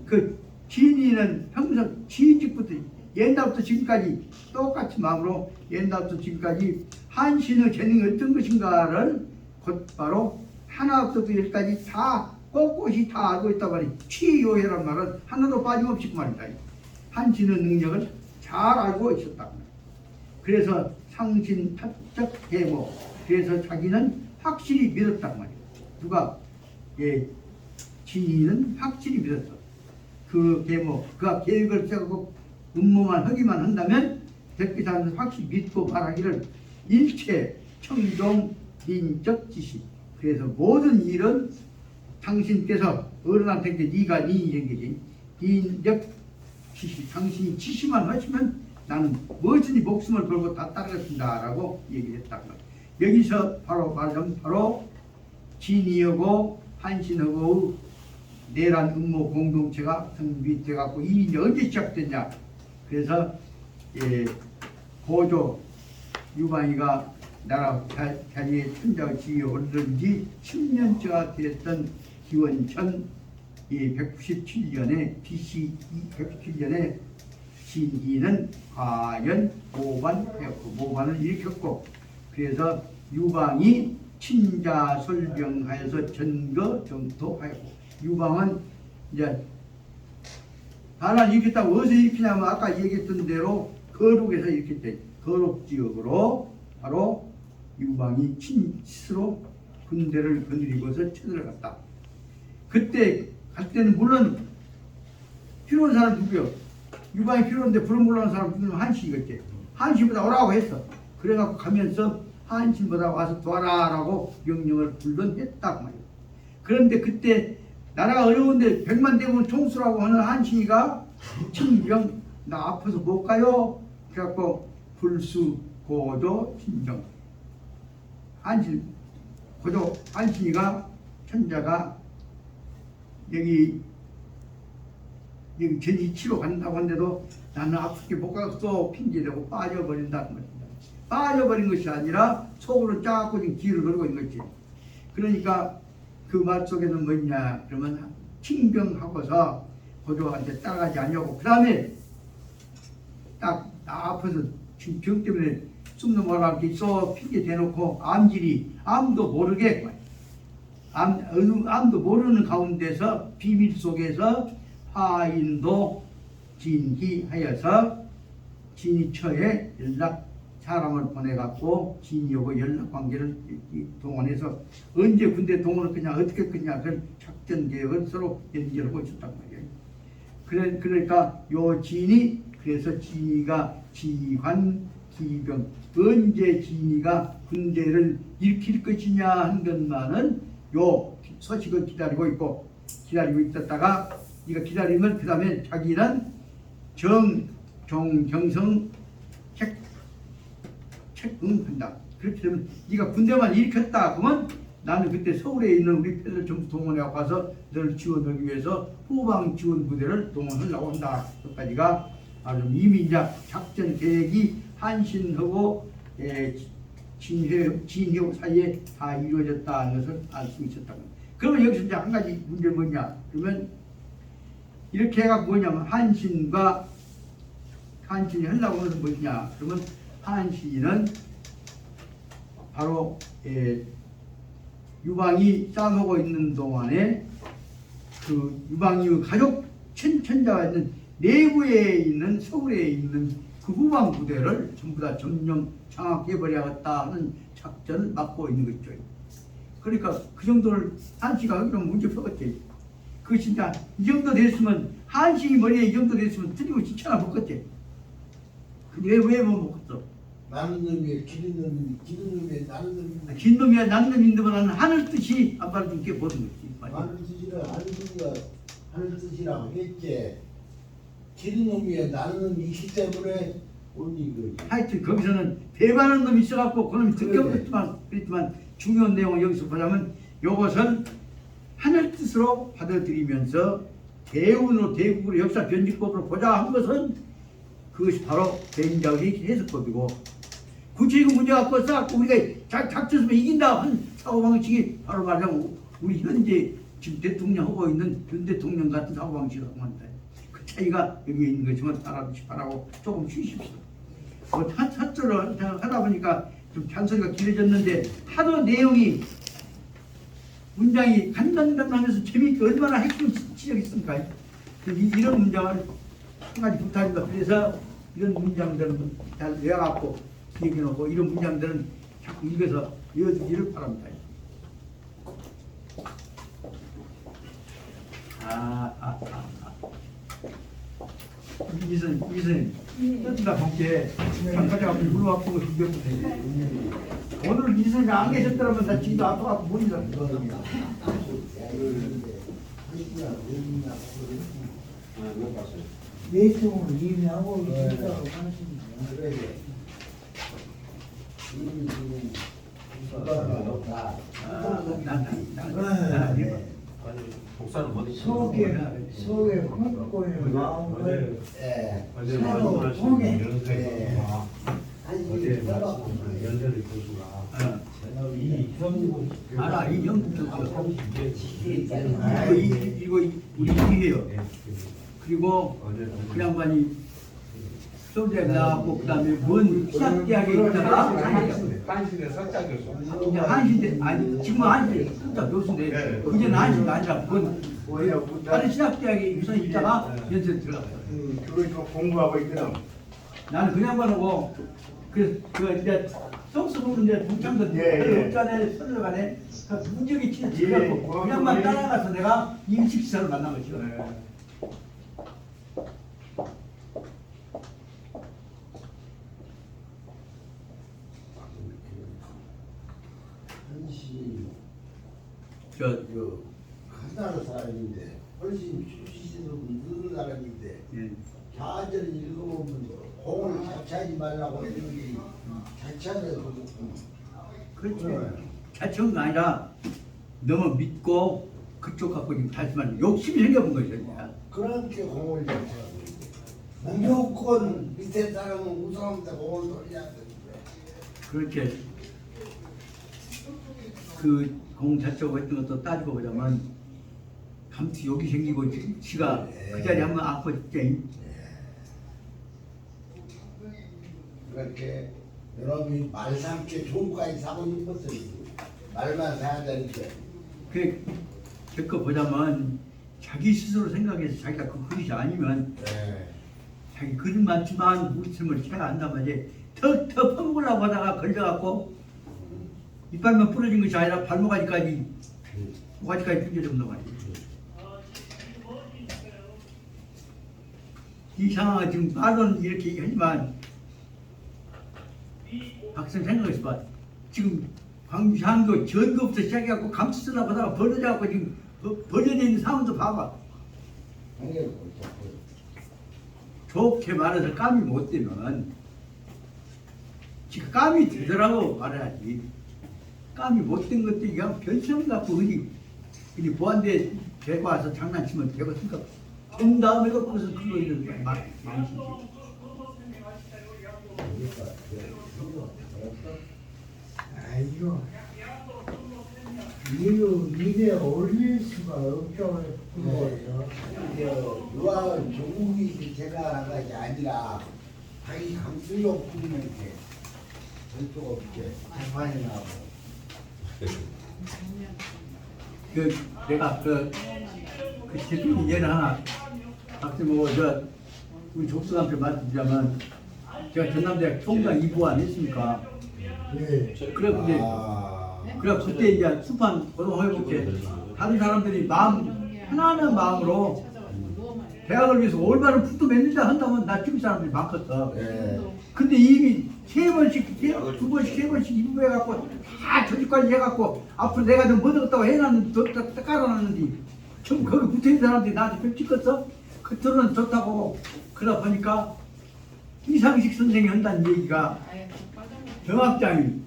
그 진희는 평소 취직부터 옛날부터 지금까지 똑같이 마음으로 옛날부터 지금까지 한신의 재능이 어떤 것인가를 곧바로 하나부터 열까지 다 꼿꼿이 다 알고 있단 말이에요. 취요해란 말은 하나도 빠짐없이 그 말입니다. 한신의 능력을 잘 알고 있었단 말이에요. 그래서 상신탑적 해모 그래서 자기는 확실히 믿었단 말이에요. 누가? 진이는 확실히 믿었어. 그 계모 그가 계획을 세우고 음모만 하기만 한다면 백기사는 확실히 믿고 말하기를 일체 청종 인적 지시. 그래서 모든 일은 당신께서 어른한테 네가 네 이런 거지. 인적 지시. 당신이 지시만 하시면 나는 무엇이든지 목숨을 걸고 다 따르겠습니다라고 얘기를 했다는 거예요. 여기서 바로 말하자면 바로 진이하고 한신하고 내란 음모 공동체가 성립돼 갖고 이 언제 시작됐냐? 그래서 고조 유방이가 나라 자리에 천자가 지위에 오르던 지 10년째가 되었던 기원천 197년에 BC 197년에 진이는 과연 모반하였고 모반을 일으켰고 그래서 유방이 친자설병하여서 전거 정토하였고 유방은 이제 나라를 일으켰다고 어디서 일으키냐면 아까 얘기했던 대로 거룩에서 일으켰대. 거룩지역으로 바로 유방이 스스로 군대를 거느리고서 쳐들어갔다. 그때 갈 때는 물론 필요한 사람 누구요? 유방이 필요한데 부름 물러는 사람 누구는 한신이겠지. 한신보다 오라고 했어. 그래갖고 가면서 한신보다 와서 도와라라고 명령을 불론했다 말이야. 그런데 그때 나라가 어려운데 100만 대군 총수라고 하는 한신이가 청병 나 아파서 못 가요. 그래갖고 불수 고조 친정 한신 고조 한신이가 천자가 여기 전시 치러 간다고 하는데도 나는 아프게 못 가서 핑계대고 빠져버린다는 것입니다. 빠져버린 것이 아니라 속으로 짜고 지금 기를 걸고 있는 거지. 그러니까 그 말 속에는 뭐냐 그러면 칭병하고서 고조한테 따라가지 않냐고 그 다음에 딱 아파서 지금 병 때문에 숨도 못 하게 있어 핑계 대놓고 암질이 아무도 모르게 아무도 모르는 가운데서 비밀 속에서 화인도 진희하여서 진희처에 사람을 보내갖고 진이하고 연락관계를 동원해서 언제 군대 동원을 그냥 어떻게 그냥 그런 작전 계획을 서로 연기를 해줬단 말이에요. 그러니까 요 진이 그래서 진이가 지관 기병 언제 진이가 군대를 일으킬 것이냐 한 것만은 요 소식을 기다리고 있었다가 네가 기다리면 그 다음에 자기는 정종경성 책응한다. 그렇게 되면 네가 군대만 일으켰다 그러면 나는 그때 서울에 있는 우리 패들 전부 동원해 와서 너를 지원하기 위해서 후방 지원 부대를 동원하려고 한다. 여기까지가 아주 이미 이제 작전 계획이 한신하고 진해우 사이에 다 이루어졌다는 것을 알 수 있었다. 그러면 여기서 이제 한 가지 문제 뭐냐? 그러면 이렇게 해갖고 뭐냐면 한신이 하려고 하는 것은 뭐냐? 그러면 한신은 바로 유방이 싸우고 있는 동안에 그 유방이 가족 천자가 있는 내부에 있는 서울에 있는 그 후방 부대를 전부 다 점령 장악해버려야겠다 하는 작전을 맡고 있는 거죠. 그러니까 그 정도를 한시가 하기로 문제 풀었지. 그 진짜 이 정도 됐으면 한시 머리에 이 정도 됐으면 틀림없이 쳐다먹겠지. 근데 왜 못 먹었어? 나는 놈이 기른 놈이 나는 놈이 긴 놈이야 나는 놈인데 나는 하늘 뜻이 안 받아준 게 보는 거지. 하늘 뜻이라 하늘 뜻이라고 했지. 기른 놈이야 나는 놈이 있기 때문에 온 이거지. 하여튼 거기서는 대반한 놈이 있어갖고 그놈이 그랬지만 중요한 내용을 여기서 보자면 이것은 하늘 뜻으로 받아들이면서 대운으로 대국으로 역사 변직법으로 보자 한 것은 그것이 바로 대인자의 해석법이고 구체적인 문제 갖고 쌓고 우리가 작전으로 이긴다 한 사고방식이 바로 말하자면 우리 현재 지금 대통령 하고 있는 윤 대통령 같은 사고방식이라고 합니다. 그 차이가 여기 있는 거지만 알아두시 바라고 조금 쉬십시오. 사절을 하다 보니까 좀 잔소리가 길어졌는데 하도 내용이 문장이 간단하면서 재미있게 얼마나 핵심 지적있습니까? 이런 문장을 한 가지 부탁입니다. 그래서 이런 문장들은 잘 외워갖고 기억해놓고 이런 문장들은 자꾸 읽어서 외워두기를 바랍니다. 이선 뜯다 볼게 장가자가 물로 아프고 죽였거든. 오늘 이선이 안 계셨더라면 나 지금 아파갖고 못 일어. 내통을 이해하고 있다고 하십니다. 복사는 못 속에 헛고의 마음을 어제 서로 말씀하신 통해. 어제 말씀하신 연세를 교수가 이 알아 이 영국 교수. 아, 이거 우리 이해요. 그리고 그 양반이 소리에 나왔고 그다음에 뭔 시작대학에 있다가 한신의 석자 교수. 이제 한시대 아니 지금은 한시대 진짜 교수인데 그제는 한시가 아니라 뭔 다른 신학대학에 우선 있다가 연세 들어갔어요. 그걸 좀 공부하고 있거든. 나는 그 양반하고 그 이제 성수 보는데 동창도 예. 없잖아요. 서울간에 그 무지하게 친해 예. 지갖고 그 양반 따라가서 내가 임식사를 만난 거죠. 한시 저 한나라 사람인데 훨씬 수시로 늙은 사람인데 예. 자전을 읽어보면 공을 자처하지 말라고 하는 게 자처해서 그렇죠. 자청이 아니라 너무 믿고 그쪽 갖고 지금 다시만 욕심이 생겨본 거죠. 이제. 그렇게 공을 자처하고 무조건 밑에 사람은 우상한테 공을 돌려야 되는데 그렇게 그 공자적으로 했던 것도 따지고 보자면 아무튼 욕이 생기고 지가 그 자리에 한번 앉고 있지. 그렇게 여러분이 말 삼게 좋은 거까지 사고 싶었어요. 말만 사야 되는데 그 듣고 보자면 자기 스스로 생각해서 자기가 그 그릇이 아니면 자기 그릇 많지만 무리씀을 채가 안단 말이지. 더 퍼먹으려고 하다가 걸려갖고 이빨만 부러진 것이 아니라 발목까지 모가지까지 삐져졌단 말이지. 이 상황은 지금 말로는 이렇게 하지만 박선 생각해서 봐. 지금 광주한교 전거부터 시작해갖고 감투 쓰려고 하다가 벌어져갖고 지금 벌어져 있는 상황도 봐봐. 좋게 말해서 감이 못 되면 지금 감이 되더라고 말해야지. 감이 못 된 것도 그냥 변성 갖고 어디 보안대 대고 와서 장난치면 되겠습니까? 된 다음에 거기서 그거 있는 망치지. 아이고, 이거 입에 올릴 수가 없다고 그거예요. 유아는 조국이 제가 한 것이 아니라 자기 감수욕 부리는 게 별도 없게 재판이 나고 내가 그 대표님 예는 하나 박수 보고 우리 족수한테 말씀드리자면 제가 전남대학 총장 이부안 했습니까? 네. 그래 근데 그래 그때 이제 수판 고등학교때 다른 사람들이 마음 편안한 마음으로 대학을 위해서 올바른 풀도 맺는다 한다면 나 죽일 사람들이 많겠어. 근데 이미 세 번씩, 두 번씩, 세 번씩 입부해갖고 다 조직관리 해갖고 앞으로 내가 좀 못하겠다고 해놨는데 깔아놨는데 좀 거기 붙어있는 사람들이 나한테 별 찍었어? 그들은 좋다고 그러다 보니까 이상식 선생이 한다는 얘기가 정학장이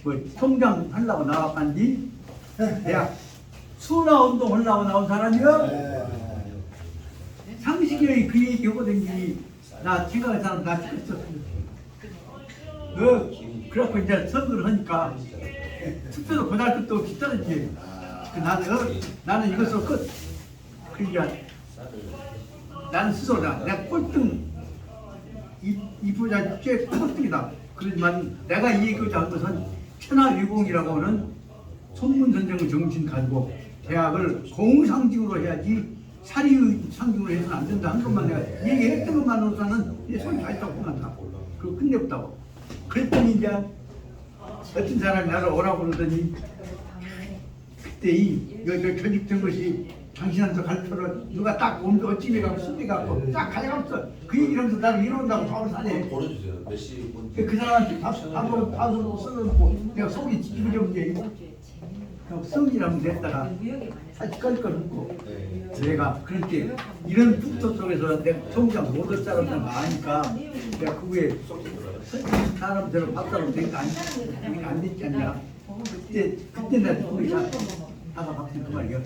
뭐 총장 하려고 나왔간디 대학 수나 운동 하려고 나온 사람이요? 상식이 그 얘기 하거든요. 나 생각한 사람 나 찍었어. 그래갖고 이제 선거를 하니까 투표도 고날 것도 없이 떨어지지. 나는 이것으로 끝. 그러니까 나는 스스로 내가 꼴등 이 부자 최 꼴등이다. 그렇지만 내가 이 얘기를 한 것은 천하유공이라고 하는 손문선생의 정신 가지고 대학을 공상징으로 해야지 사리상징으로 해서는 안 된다 한 것만 내가 얘기했던 것만으로서는 이제 손이 다 있다고 생각한다. 그리고 끝내없다고. 그랬더니 이제 어떤 사람이 나를 오라고 그러더니 그때 저 조직된 것이 당신한테 갈표를 누가 딱 온도 집에 가고 술에 가고 딱 가져가면서 그 얘기를 하면서 나를 이런다고 밥을 사네. 보내주세요. 몇 시? 그 사람한테 밥으로 썰어놓고 내가 속이 찌그러운 게 성질하면 됐다가 다시 껄껄 웃고 내가 그렇게 이런 풍토 속에서 내가 통장 못 얻을 사람들 많으니까 내가 그 후에 사람대로 밥사람 된거 안 됐지 않냐. 그때 내가 거기 다가 박힌 그 말이야.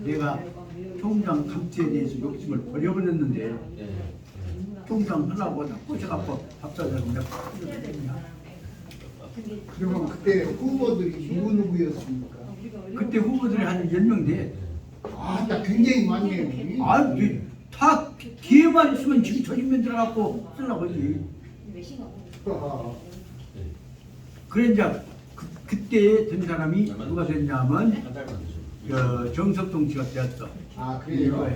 내가 통장 감투에 대해서 욕심을 버려버렸는데 통장 하려고 다 꼬셔갖고 밥 사자고 내가 그러면 그때 후보들이 누구였습니까? 그때 후보들이 한 10명 돼. 아, 나 굉장히 많네요. 아니 다 기회만 있으면 지금 조직면 들어갖고 쓰려고 하지. 아, 그래 이제 그때 된 사람이 누가 됐냐면 한 달만 되죠. 정석동 씨가 되었어. 아, 그래요?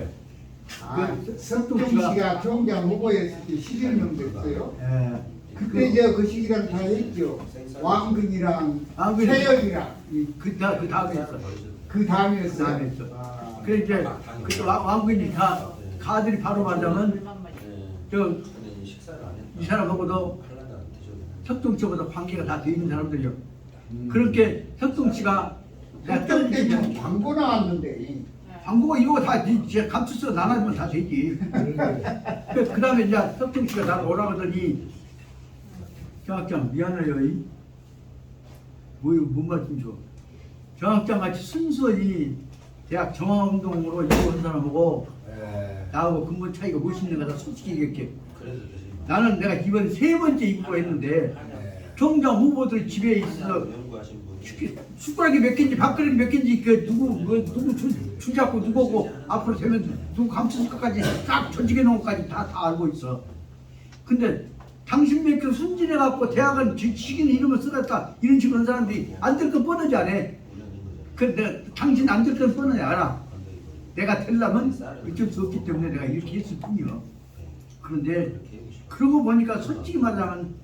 아, 그 석동 씨가 총장 후보였을 때 11명 됐어요. 예. 그때 이제 그 시기랑 다 했죠. 왕근이랑 왕근이- 세혁이랑 그 다음에 했어. 그 다음이었어요. 그 다음에 했어. 아, 그래 이제 그때 왕근이 다 가들이 바로 말하면 저 이 식사를 안 했다. 사람하고도 할라다 안 드셔도 석동 씨보다 관계가 다 돼 있는 사람들이요. 그렇게 석동 씨가 내가 그때 좀 떨어지지 광고 나왔는데 광고가 이거 다 이제 감투서 나눠주면 다 되지. 그 다음에 이제 석동 씨가 나를 오라고 하더니 정학장 미안해요. 뭔 말씀 줘. 정학장 같이 순수히 대학 정화운동으로 이루어온 사람하고 나하고 근본 차이가 무엇이 있는 거다 솔직히 얘기할게. 그래서 드시면 나는 내가 이번 3번째 입구했는데 총장 후보들 집에 있어 연구하신 분. 숟가락이 몇 개인지 밥그릇이 몇 개인지 그 누구 줄 잡고 누구고 앞으로 되면 누구 감출 것까지 딱 조직해 놓은 것까지 다 알고 있어. 근데 당신 몇 개 순진해 갖고 대학은 지긴 이름을 쓰겠다 이런 식으로 하는 사람들이 안 될 건 뻔하지 않아. 근데 당신 안 될 건 뻔하지 알아. 내가 되려면 어쩔 수 없기 때문에 내가 이렇게 했을 뿐이요. 그런데 그러고 보니까 솔직히 말하면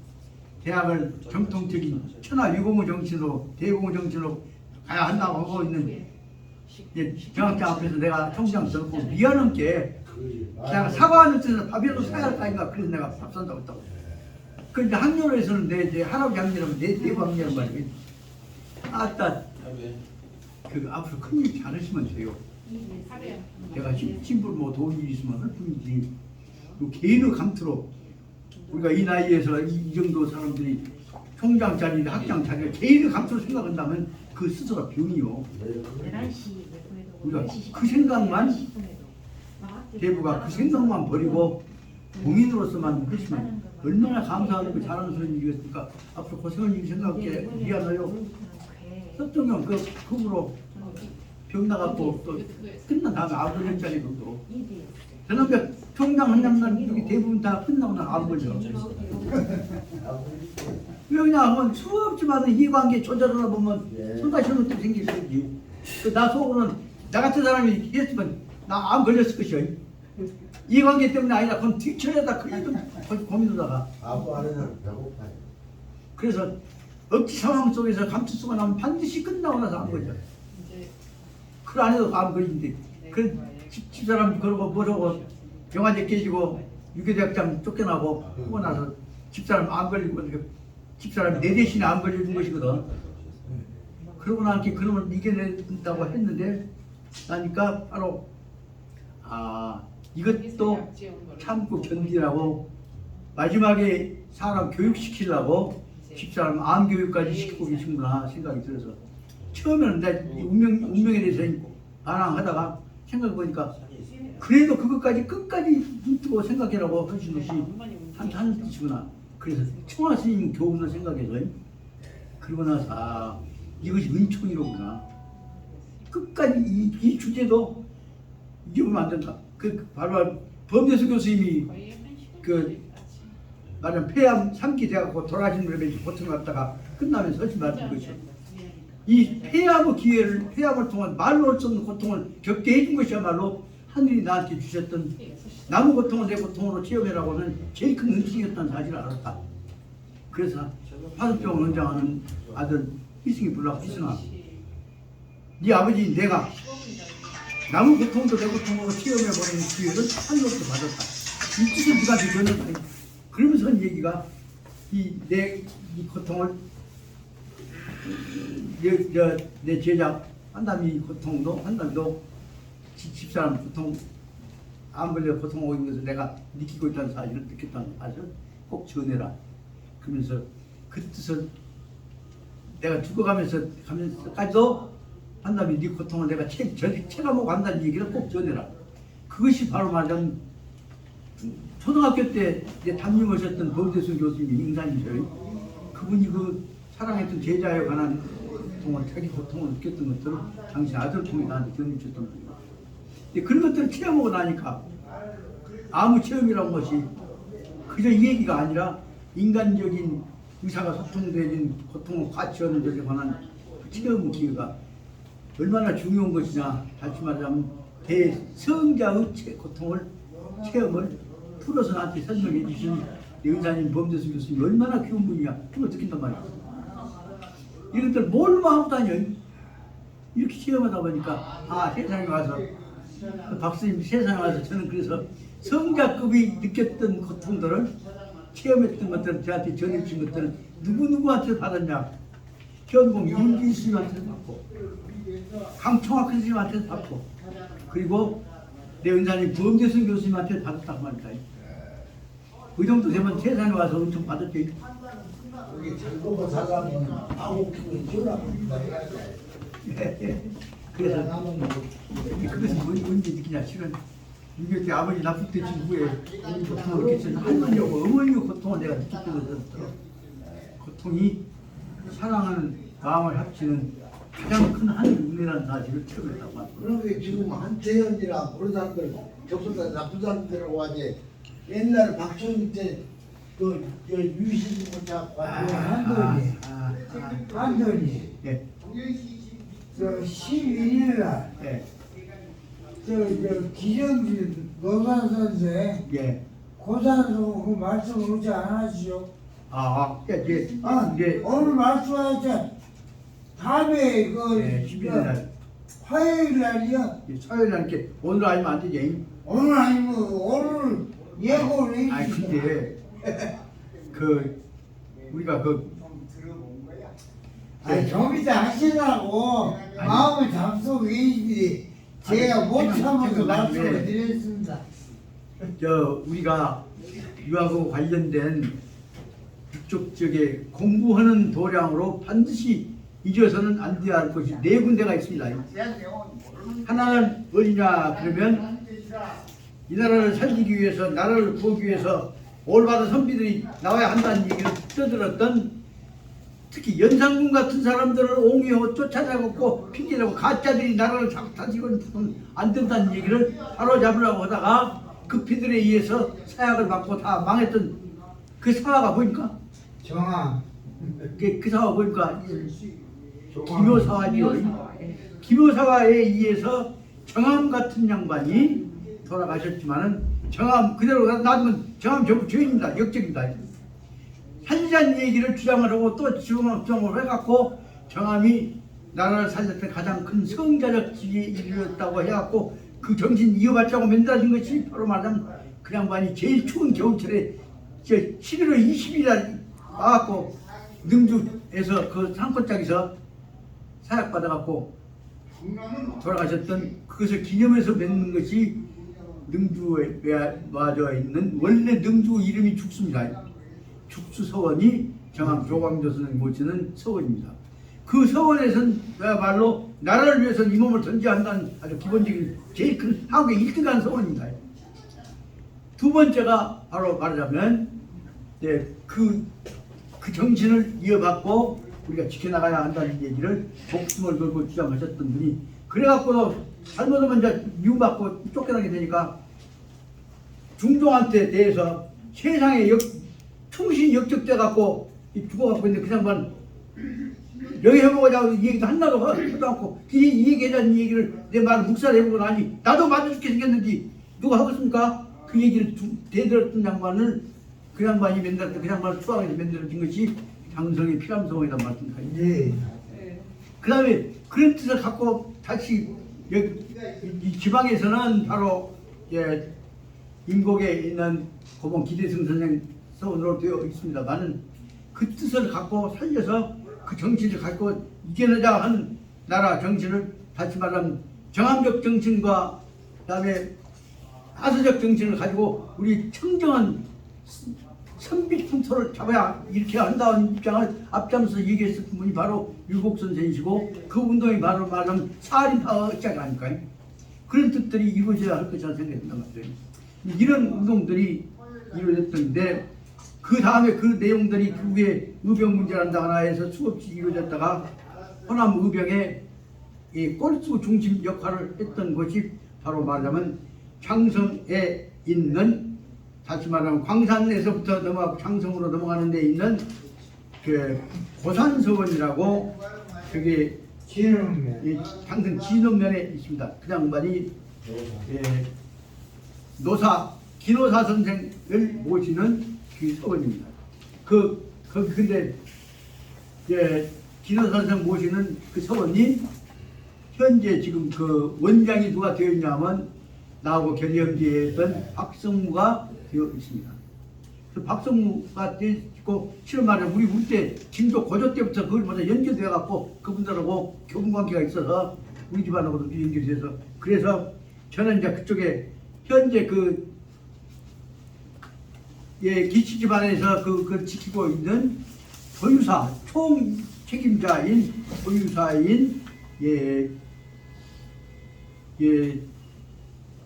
대학을 정통적인 천하위공의 정신으로 대공의 정신으로 가야 한다고 하고 있는 정학장 앞에서 내가 총장 들고 미안한 게 내가 사과하는 뜻에서 밥이라도 사야 할 거 아닌가. 그래서 내가 밥 산다고 했다고. 그런데 학년에서는 내 이제 할아버지 학년이라면 내 학년이란 말이야. 아따 그 앞으로 큰일 잘하시면 돼요. 내가 신불 뭐 도울 일 있으면 할 뿐이지. 그 개인의 감투로 우리가 이 나이에서 이 정도 사람들이 총장 자리, 학장 자리를 개인의 감투로 생각한다면 그 스스로 병이요. 우리가 그 생각만 대부가 그 생각만 버리고 공인으로서만 하시면 얼마나 감사하고 잘하는 소리 일이겠습니까? 앞으로 고생할 일 생각해 미안해요. 석동형 그 후보로 병 나갔고 또 끝난 다음에 아버지 했잖아요. 그것도 저는 총장 한장난 여기 대부분 다 끝나고 나 안 걸려. 왜냐하면 수없지만 이해관계 조절하다 보면 손가시는 또 생길 수 있지. 나 속으로는 나 같은 사람이 했으면 나 안 걸렸을 것이야. 이해관계 때문에 아니라 그건 뒤처리하다 큰일 좀 고민하다가 아부 안에는 배고파요. 그래서 억지 상황 속에서 감투수가 나면 반드시 끝나고 나서 안 걸려. 그 안에도 안 걸린데 그 집사람 그러고 뭐라고 영화제 깨지고 유교대학장 쫓겨나고 하고 나서 집사람 안 걸리고 집사람이 내 대신에 안 걸려준 것이거든. 그러고 나니까 그러면 이겨낸다고 했는데 나니까 바로 이것도 참고 견디라고 마지막에 사람 교육시키려고 집사람 암 교육까지 시키고 계신구나 생각이 들어서 처음에는 내 운명에 대해서 반항하다가 생각해보니까 그래도 그것까지 끝까지 눈뜨고 생각해라고 하신 것이 하는 뜻이구나. 그래서 청하 스님 교훈을 생각해서 그러고 나서 이것이 은총이로구나. 끝까지 이 주제도 잊어보면 안 된다. 그 바로 범대수 교수님이 그 말하면 폐암 3기 돼갖고 돌아가신 분에 고통 갖다가 끝나면서 하신 말씀 것이요. 이 폐암의 기회를 폐암을 통한 말로 할 수 없는 고통을 겪게 해준 것이야말로 하늘이 나한테 주셨던 남의 고통을 내 고통으로 체험해라고는 제일 큰 은총이었다는 사실을 알았다. 그래서 화석병을 원장하는 아들 희승이 불러가 희승아 네 아버지 내가 남의 고통도 내 고통으로 체험해보는 기회를 하늘로부터 받았다. 이 뜻을 네가 들었다. 그러면서 한 얘기가 이 고통을 내 제자 한담이 고통도 한담도 집사람 고통 안 걸려 고통하고 있는 것을 내가 느끼고 있다는 사실을 느꼈다는 사실을 꼭 전해라. 그러면서 그 뜻을 내가 죽어가면서까지도 한담이 네 고통을 내가 체감하고 간다는 얘기를 꼭 전해라. 그것이 바로 말하자면 초등학교 때 내 담임하셨던 범대순 교수님이 인간이셔요. 그분이 그 사랑했던 제자에 관한 고통을 자기 고통을 느꼈던 것들을 당신 아들 통해 나한테 견주셨던 거예요. 근데 그런 것들을 체험하고 나니까 아무 체험이라는 것이 그저 이 얘기가 아니라 인간적인 의사가 소통되는 고통을 과치하는 것에 관한 체험 기회가 얼마나 중요한 것이냐. 다시 말하자면 대성자의 고통을 체험을 풀어서 나한테 설명해 주신 의사님 범대수 교수님 얼마나 귀한 분이야. 그걸 느낀단 말이야. 이런 것들 뭘 하고 다녀. 이렇게 체험하다 보니까 세상에 와서 박사님 세상에 와서 저는 그래서 성자급이 느꼈던 고통들을 체험했던 것들을 저한테 전해주신 것들을 누구누구한테 받았냐. 현공 윤기 스님한테도 받고 강청학 스님한테도 받고 그리고 내 은사님 범대순 교수님한테 받았단 말이다. 그 정도 되면 세상에 와서 엄청 받았지. 여기 잘 먹고 살려면 아무 기분 지으라고 해야 돼. 그래서 그것이 뭔지 느끼냐. 실은 이게 아버지 납북 때 친구에 고통을 느꼈잖아. 할머니하고 어머니의 고통을 내가 느꼈거든. 고통이 사랑하는 마음을 합치는 가장 큰 하늘 은혜라는 사실을 체험했다고 합니다. 그런데 지금 한태현이랑 그런 사람들 접속자 나쁜 사람들이라고 하지. 옛날에 박정희 때그 유신 공작 한돈이 한돈이 예. 저 11일 날 예. 저 기정진 노산 선생 예. 고산소 그 말씀 오지 않았죠? 이제 오늘 말씀하셨죠? 다음에 예, 11일 날 화요일 날이요? 화요일 날 이렇게 오늘 아니면 안 되지. 오늘 아니면 오늘 예고를 아니 해주시죠. 근데 우리가 아니 좀 이따 하시라고 마음을 잡수고 계시지 제가 못 참아서 말씀을 드렸습니다. 우리가 유학하고 관련된 이쪽 쪽에 공부하는 도량으로 반드시 잊어서는 안 돼야 할 것이 네 군데가 있습니다. 하나는 어디냐 그러면 이 나라를 살리기 위해서 나라를 구하기 위해서 올바른 선비들이 나와야 한다는 얘기를 떠들었던 특히 연산군 같은 사람들을 옹호하고 쫓아잡고 핑계대고 가짜들이 나라를 다스리고는 안 된다는 얘기를 바로잡으려고 하다가 그 피들에 의해서 사약을 받고 다 망했던 그 사화가 보니까 정아 그 사화가 보니까 기묘사화지요. 기묘사화에 의해서 정암 같은 양반이 돌아가셨지만은 정암 그대로 놔두면 정암 전부 죄인입니다. 역적입니다. 살리자는 얘기를 주장을 하고 또 주장을 해갖고 정암이 나라를 살렸던 가장 큰 성자적 지위에 이르렀다고 해갖고 그 정신 이어받자고 만들어진 것이 바로 말하자면 그 양반이 제일 추운 겨울철에 11월 20일 날 와갖고 능주에서 그 산골짜기에서 사약받아갖고 돌아가셨던 그것을 기념해서 맺는 것이 능주에 와져 있는 원래 능주 이름이 죽수입니다. 죽수서원이 정암 조광조선을 모시는 서원입니다. 그 서원에서는 그야말로 나라를 위해서 이 몸을 던져야 한다는 아주 기본적인 제일 큰 한국의 1등한 서원입니다. 두 번째가 바로 말하자면 그 정신을 이어받고 우리가 지켜나가야 한다는 얘기를 목숨을 걸고 주장하셨던 분이 그래갖고 잘못하면 이제 미움받고 쫓겨나게 되니까 중종한테 대해서 세상에 충신이 역적돼갖고 죽어갖고 있는데 그 양반 여기 해보자고 얘기도 한나도 하지도 않고 이 얘기하자는 얘기를 내 말을 묵살해보고 나니 나도 맞아 죽게 생겼는지 누가 하겠습니까? 그 얘기를 대들었던 양반을 그 양반이 만들었던 그 양반을 추앙해서 만들어진 것이 장성의 피감성이란 말씀입니다. 네. 그 다음에 그런 뜻을 갖고 다시 이 지방에서는 바로 임곡에 있는 고봉 기대승 선생 서원으로 되어 있습니다만은 그 뜻을 갖고 살려서 그 정신을 갖고 이겨내자 하는 나라 정신을 다시 말하면 정함적 정신과 그다음에 하수적 정신을 가지고 우리 청정한 선비 풍토를 잡아야 이렇게 한다는 입장을 앞장서 얘기했을 분이 바로 유복 선생이시고 그 운동이 바로 말하면 사림파의장 아닐까요? 그런 뜻들이 이루어져야 할 것이라 생각합니다. 이런 운동들이 이루어졌던데 그 다음에 그 내용들이 결국에 의병 문제란다 하나에서 수없이 이루어졌다가 호남 의병의 이 꼴수 중심 역할을 했던 것이 바로 말하자면 창성에 있는 다시 말하면 광산에서부터 넘어가 창성으로 넘어가는 데 있는 그 고산서원이라고 그게 이 창성 진원면에 있습니다. 그 양반이 노사 기노사 선생을 모시는 그 서원입니다. 거기 근데 기노사 선생 모시는 그 서원이 현재 지금 그 원장이 누가 되어 있냐면 나하고 결영지에 있던 박성무가 되어 있습니다. 그 박성무가 되어 있고 실은 말하면 우리 때 진도 고조 때부터 그걸 먼저 연결되어 갖고 그분들하고 교분 관계가 있어서 우리 집안하고도 연결이 돼서 그래서 저는 이제 그쪽에 현재 기치 집안에서 그걸 지키고 있는 도유사 총 책임자인 도유사인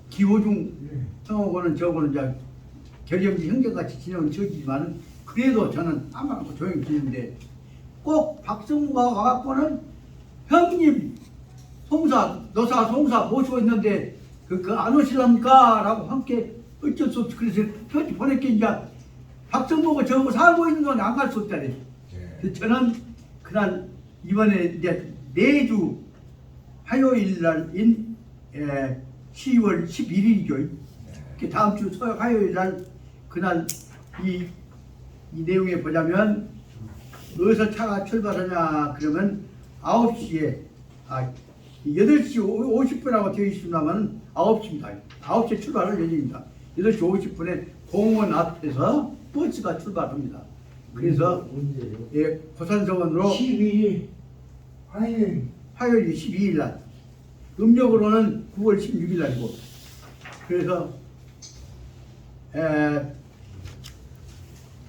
기호중 성호고는 저거는 이제 결영지 형제같이 지내온 저지만은 그래도 저는 아무렇고 조용히 지내는데 꼭 박성무가 와갖고는 형님 송사 노사 송사 모시고 있는데 안 오실랍니까? 라고 함께 어쩔 수 없이 그래서 편지 보냈게 이제 박성무가 저거 살고 있는 건 안 갈 수 없다니. 저는 그날 이번에 이제 매주 화요일 날인 10월 11일이죠. 다음 주 화요일 날 그날 이 내용에 보자면 어디서 차가 출발하냐 그러면 9시에 8시 50분하고 되어 있습니다만 9시입니다. 9시에 출발할 예정입니다. 8시 50분에 공원 앞에서 버스가 출발합니다. 그래서 고산서원으로 12일 화요일 화요일 12일 날 음력으로는 9월 16일 날이고 그래서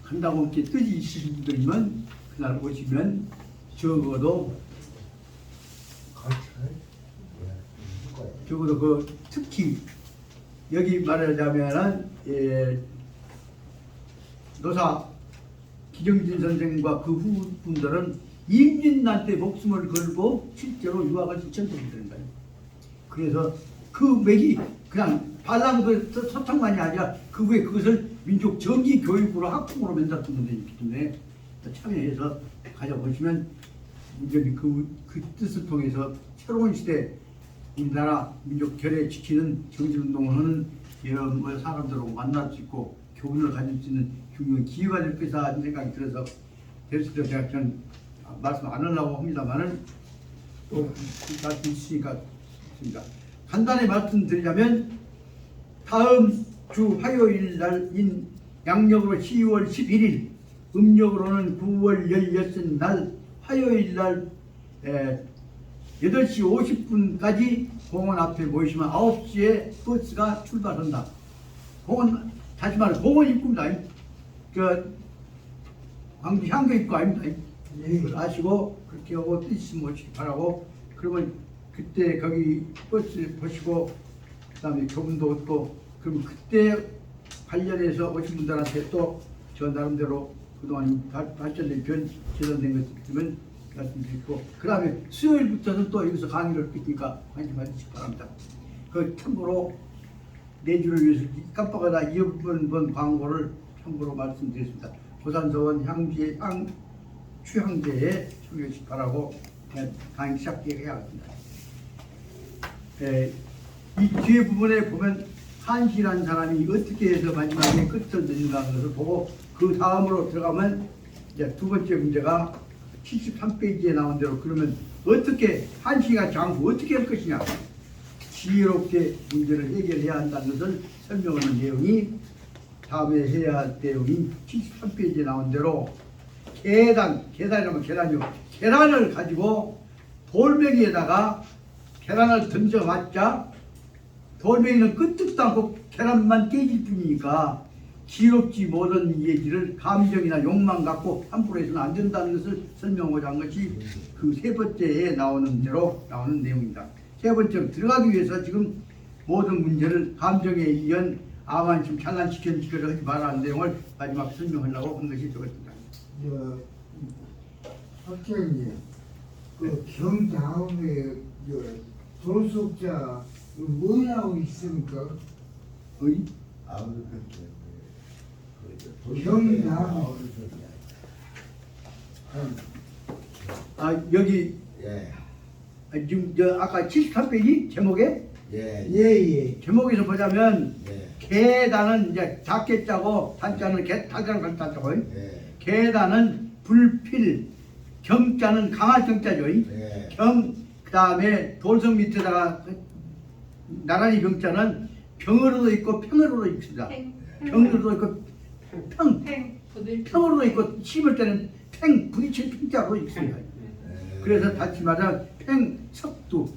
간다고 이렇게 뜻이 있으신 분들이면 그날 오시면 적어도 특히 여기 말하자면은 노사 기정진 선생과 그 후분들은 임진한테 목숨을 걸고 실제로 유학을 실천했습니다. 그래서 그 맥이 그냥 발랑 소탕만이 아니라 그 후에 그것을 민족 정기 교육으로 학풍으로 만들었던 분들이기 때문에 참여해서 가져보시면 여기 그 뜻을 통해서 새로운 시대 우리나라 민족 결의 지키는 정신운동을 하는 이런 사람들하고 만날 수 있고 교훈을 가질 수 있는 중요한 기회가 될 것이다 하는 생각이 들어서 됐을 때 제가 전 말씀 안 하려고 합니다만은 또 말씀 있으니까 있습니다. 간단히 말씀드리자면 다음 주 화요일 날인 양력으로 10월 11일 음력으로는 9월 16일 날 화요일 날 8시 50분까지 공원 앞에 모이시면 9시에 버스가 출발한다. 공원 다시 말해 공원 입구입니다. 광주 향교 입구 아닙니다. 그걸 아시고 그렇게 하고 뜻이 모시기 바라고 그러면 그때 거기 버스 보시고 그다음에 교훈도 얻고 그럼 그때 관련해서 오신 분들한테 또 저 나름대로 그동안 발전된 개선된 것이 있으면 말씀드리고 그 다음에 수요일부터는 또 여기서 강의를 듣니까 관심 가지시기 바랍니다. 그 참고로 내주를 위해서 깜빡하다 이어본 광고를 참고로 말씀드렸습니다. 고산서원 취향제에 참여하시기 바라고 강의 시작해야겠습니다. 이 뒤에 부분에 보면 한시라는 사람이 어떻게 해서 마지막에 끝을 내는가 하는 것을 보고 그 다음으로 들어가면 이제 두 번째 문제가 73페이지에 나온 대로 그러면 어떻게 한시가 장수 어떻게 할 것이냐 지혜롭게 문제를 해결해야 한다는 것을 설명하는 내용이 다음에 해야 할 내용인 73페이지에 나온 대로 계단이라면 계란이요. 계란을 가지고 돌멩이에다가 계란을 던져맞자 돌멩이는 끄떡도 않고 계란만 깨질 뿐이니까 지롭지 못한 얘기를 감정이나 욕망 갖고 함부로 해서는 안 된다는 것을 설명하고자 한 것이 그 세 번째에 나오는 대로 나오는 내용입니다. 세 번째로 들어가기 위해서 지금 모든 문제를 감정에 의한 아만심 찬란시켜주기를 하지 말라는 내용을 마지막 설명하려고 한 것이 저것입니다. 학장님, 그 경다음에 졸속자 뭐라고 있습니까? 어이? 여기 예. 지금 아까 73페이지 제목에 예. 예예. 제목에서 보자면 예. 계단은 이제 작게 짜고 단자는 단자는 단자고 예. 계단은 불필 경자는 강할 경자죠. 예. 그다음에 돌성 밑에다가 나란히 병자는 병으로도 있고 평으로도 있습니다. 병으로도 있고 평으로도 있고 심을 때는 팽 부딪힌 평자로 있습니다. 그래서 다시 말하면 팽석두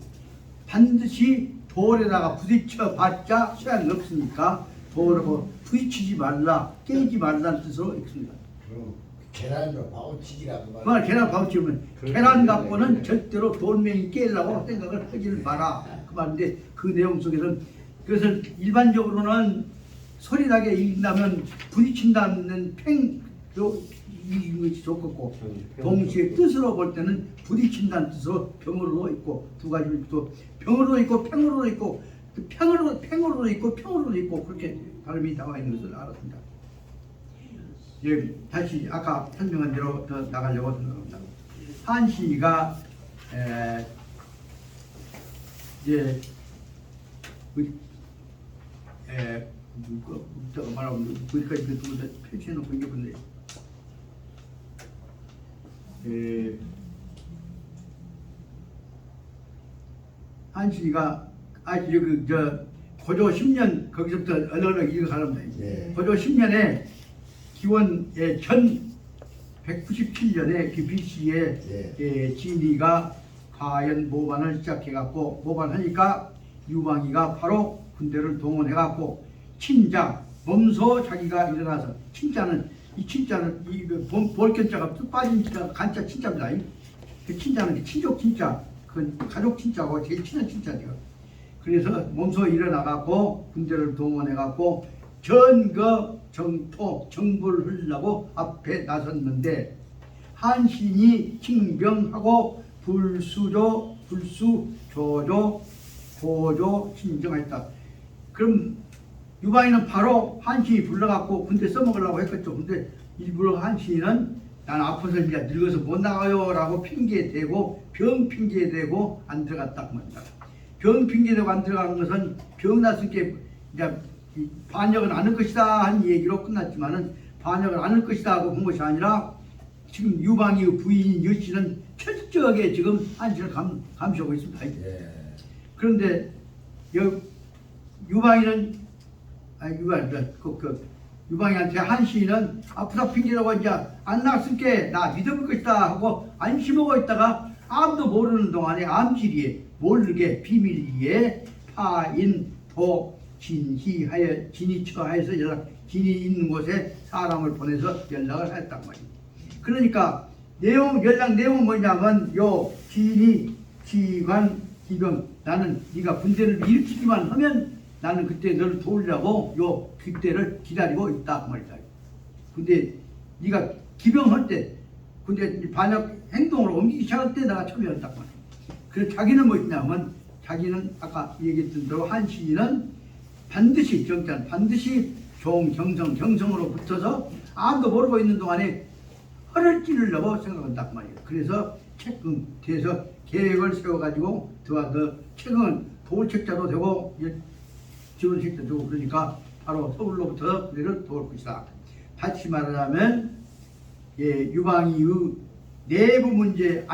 반드시 돌에다가 부딪혀 봤자 소용이 없으니까 돌하고 부딪히지 말라 깨지 말라는 뜻으로 있습니다. 그럼 계란으로 바우치기라고 그말 계란 바우치면 계란 갖고는 절대로 돌멩이 깨려고 생각을 하지 마라 그 말인데 그 내용 속에서는 그래서 일반적으로는 소리 나게 읽는다면 부딪힌다는 팽도 이긴 것이 좋겠고 동시에 뜻으로 볼 때는 부딪힌다는 뜻으로 병으로도 있고 두 가지로 또 병으로도 있고 팽으로도 있고 팽으로도 있고 평으로도 있고 그렇게 발음이 나와 있는 것을 알았습니다. 예, 다시 아까 설명한 대로 더 나가려고 생각합니다. 한시가 이제 제가 말하면 거기까지 표시해놓고 이게 뭔데? 한시가 고조 10년 거기서부터 얼른 이어가랍니다. 예. 고조 10년에 기원의 1197년에 그 BC에 진이가 가연 모반을 시작해갖고 모반하니까 유방이가 바로 군대를 동원해갖고 친자 몸소 자기가 일어나서 친자는 이 볼견자가 뚝 빠진 친자가 간자 친자입니다. 그 친자는 친족 친자 그 가족 친자고 제일 친한 친자죠. 그래서 몸소 일어나갖고 군대를 동원해갖고 전거 정토 정부를 하려고 앞에 나섰는데 한신이 칭병하고 불수 조조 고조 신정했다. 그럼 유방이는 바로 한신이 불러갖고 군대 써먹으려고 했겠죠. 근데 일부러 한신은 난 아파서 이제 늙어서 못 나가요 라고 핑계대고 병 핑계대고 안 들어갔다 그 말입니다. 병 핑계대고 안 들어가는 것은 병 났으니까 이제 반역은 않을 것이다 한 얘기로 끝났지만은 반역은 않을 것이다 하고 본 것이 아니라 지금 유방이의 부인인 여씨는 철저하게 지금 한신을 감시하고 있습니다. 예. 그런데 유방이는 유방이한테 한시는 아프다 핑계라고 이제 안 나갔으니까 나 믿어볼 것이다 하고 안심하고 있다가 아무도 모르는 동안에 암지리에 모르게 비밀리에 파인도 진희하여 진이처하여서 진이 있는 곳에 사람을 보내서 연락을 했단 말이에요. 그러니까 연락 내용은 뭐냐면 요 진이 기관 기병 나는 네가 군대를 일으키기만 하면 나는 그때 너를 도우려고 요 그때를 기다리고 있다 그 말이다. 근데 네가 기병할 때 근데 반역 행동으로 옮기기 시작할 때 내가 참여했다 그 말이야. 그래서 자기는 뭐였냐면 자기는 아까 얘기했던 대로 한시는 반드시 정찬 반드시 경성으로 붙어서 아무도 모르고 있는 동안에 허를 찌르려고 생각한다 그 말이에요. 그래서 책임돼서 계획을 세워가지고 더 책임은 도울책자도 되고 지원책자도 되고 그러니까 바로 서울로부터 그들을 도울 것이다. 다시 말하자면 유방이의 내부 문제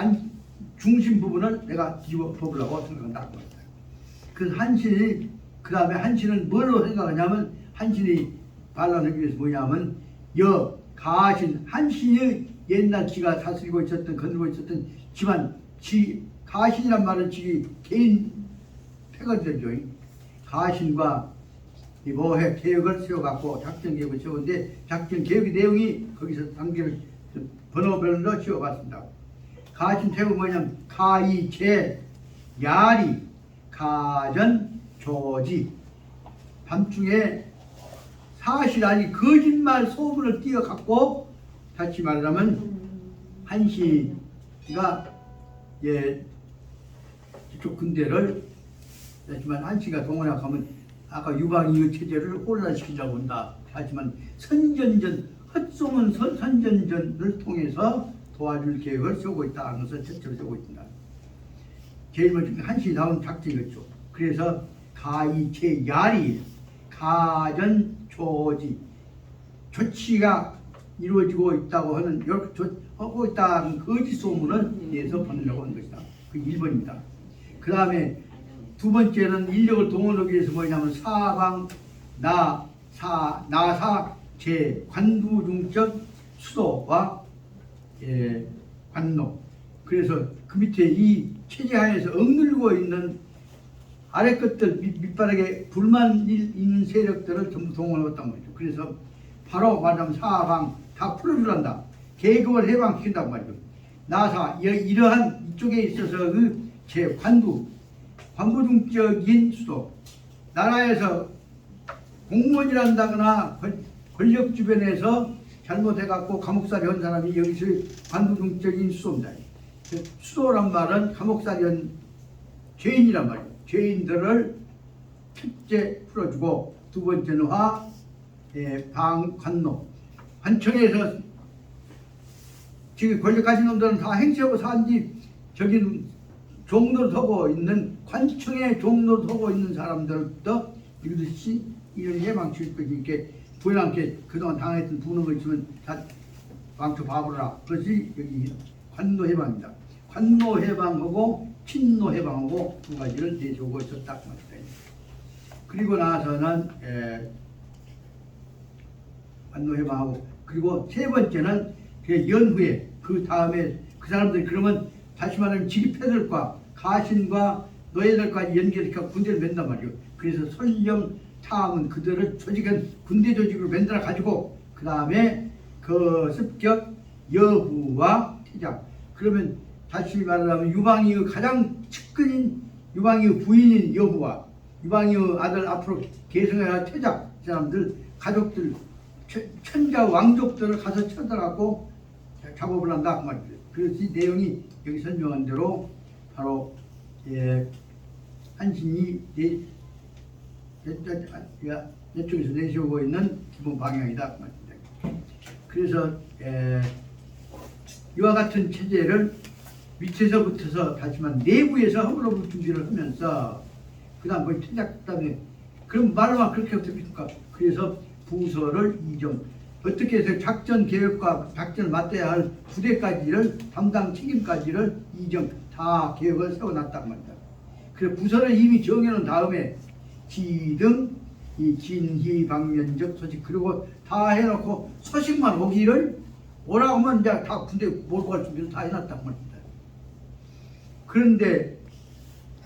중심 부분을 내가 뒤집어 보려고 생각한다. 그 한신이 그 다음에 한신은 뭘로 생각하냐면 한신이 반란하기 위해서 뭐냐면 가신 한신이 옛날 지가 다스리고 있었던 건들고 있었던 집안 가신이란 말은 지 개인 패거리죠. 가신과 이 모해 계획을 세워갖고 작전 계획을 세웠는데 작전 계획의 내용이 거기서 단계를 번호별로 세워봤습니다. 가신 태우 뭐냐면 가이제 야리 가전 조지 밤중에 사실 아니 거짓말 소문을 띄어갖고 다시 말하면 한시가 이쪽 군대를 하지만 한시가 동원해 가면 아까 유방이의 체제를 혼란시키자고 한다. 하지만 선전전 헛소문 선전전을 통해서 도와줄 계획을 세우고 있다는 것을 첫째로 세우고 있습니다. 제일 먼저 한시 나온 작전이었죠. 그래서 가이체 야리 가전 조지 조치가 이루어지고 있다고 하는 하고 있다는 거짓 소문을 내서 보내려고 하는 것이다. 그 1번입니다. 그 다음에 두 번째는 인력을 동원하기 위해서 뭐냐면 사방 나사 제 관부중적 수도와 관노. 그래서 그 밑에 이 체제 하에서 억눌리고 있는 아래 것들 밑바닥에 불만 있는 세력들을 전부 동원했단 말이죠. 그래서 바로 말하자면 사방 다 풀어주란다. 계급을 해방시킨단 말이죠. 나사 이러한 이쪽에 있어서 그 제 관부중적인 수도 나라에서 공무원이란다거나 권력 주변에서 잘못해갖고 감옥살이 한 사람이 여기서 관부중적인 수도입니다. 수도란 말은 감옥살이 한 죄인이란 말이에요. 죄인들을 첫째 풀어주고 두 번째는 관노 관청에서 지금 권력 가진 놈들은 다 행세하고 산지 저기 종로를 서고 있는 관청에 종로를 서고 있는 사람들도 이것이 이런 해방시킬 것이니까 부인함께 그동안 당했던 부는 거 있으면 다 왕초 봐보라. 그것이 여기 관노 해방입니다. 관노 해방하고 친노 해방하고 두 가지를 내세우고 있었다 그 말입니다. 그리고 나서는 관노 해방하고 그리고 세 번째는 그 연후에 그 다음에 그 사람들이 그러면 다시 말하면 지리패들과 가신과 노예들까지 연결해서 군대를 맨단 말이에요. 그래서 설령 탐은 그들을 조직은 군대 조직으로 만들어 가지고 그 다음에 그 습격 여부와 태장. 그러면 다시 말하면 유방이의 가장 측근인 유방이의 부인인 여부와 유방이의 아들 앞으로 계승해야 태장 이 사람들 가족들 천자 왕족들을 가서 쳐들어가고 작업을 한다 그 말이죠. 그래서 이 내용이 여기 설명한 대로 바로 한신이 이쪽에서 내세우고 있는 기본 방향이다 그 말입니다. 그래서 이와 같은 체제를 밑에서부터서 하지만 내부에서 허물어볼 준비를 하면서 그 다음 뭐 퇴작 그다음에 그럼 말로만 그렇게 어떻습니까? 그래서 부서를 이정 어떻게 해서 작전 계획과 작전을 맞대야 할 부대까지를 담당 책임까지를 이정 다 계획을 세워놨단 말이다. 그래서 부서를 이미 정해놓은 다음에 지등 이 진희방면적 소식 그리고 다 해놓고 소식만 오기를 오라고 하면 이제 다 군대 몰고 갈 준비를 다 해놨단 말입니다. 그런데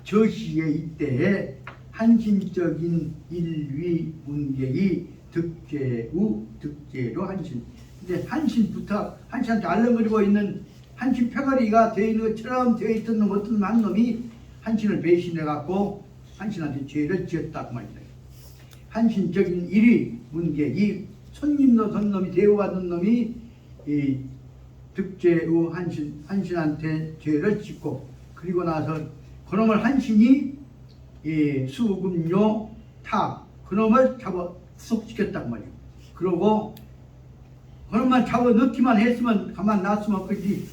저 시에 이때에 한신적인 일위 문객이 득제로 한신. 근데 한신부터 한신한테 알렁거리고 있는 한신 패거리가 되어 있는 것처럼 되어 있던 어떤 한 놈이 한신을 배신해갖고 한신한테 죄를 지었다 그 말입니다. 한신적인 일위 문객이 손님도 던 놈이 대우받은 놈이 이 득제의 한신한테 죄를 짓고 그리고 나서 그놈을 한신이 수금료 타 그놈을 잡아 구속시켰단 말이에요. 그러고 그놈만 잡아 넣기만 했으면 가만 놨으면 그지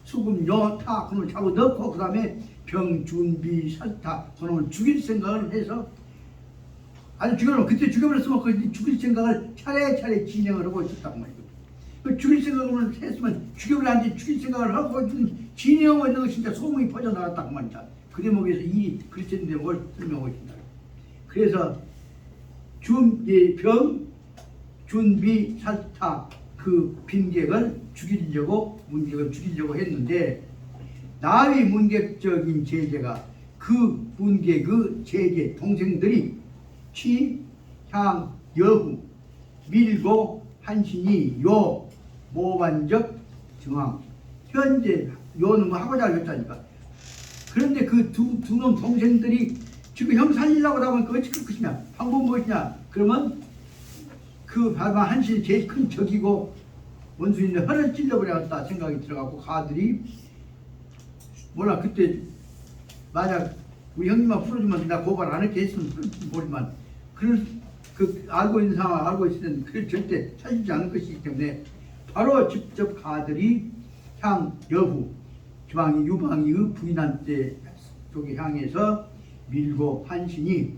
수금료 타 그놈을 잡아 넣고 그 다음에 병 준비 살타 그놈을 죽일 생각을 해서 아니 죽여놓으면 그때 죽여버렸으면 그 죽일 생각을 차례차례 진행을 하고 있었단 말이에요. 그 죽일 생각을 했으면 죽여버렸는데 죽일 생각을 하고 진행하고 있는 것이 진짜 소문이 퍼져나갔단 말이다. 그 대목에서 이 그리스도인데 뭘 설명하고 있습니다. 그래서 준비병, 준비, 살타 그 빈객을 죽이려고 문객을 죽이려고 했는데 나의 문객적인 제재가 그 문객의 제재 동생들이 취, 향, 여후, 밀고 한신이 요 모반적 정황 현재 요는 뭐 하고자 하겠다니까. 그런데 그 두 놈 동생들이 지금 형 살리려고 하면 그 어찌 할 것이냐 방법 무엇이냐 그러면 그 바바 한신이 제일 큰 적이고 원수인데 허를 찔러버렸다 생각이 들어가고 가들이 몰라 그때 만약 우리 형님만 풀어주면 나 고발 안 했게 했으면 풀어주면 모르지만 그 알고 있는 상황 알고 있을 때는 그걸 절대 찾지 않을 것이기 때문에 바로 직접 가들이 향 여후 주방이 유방이의 부인한테 쪽에 향해서 밀고 한신이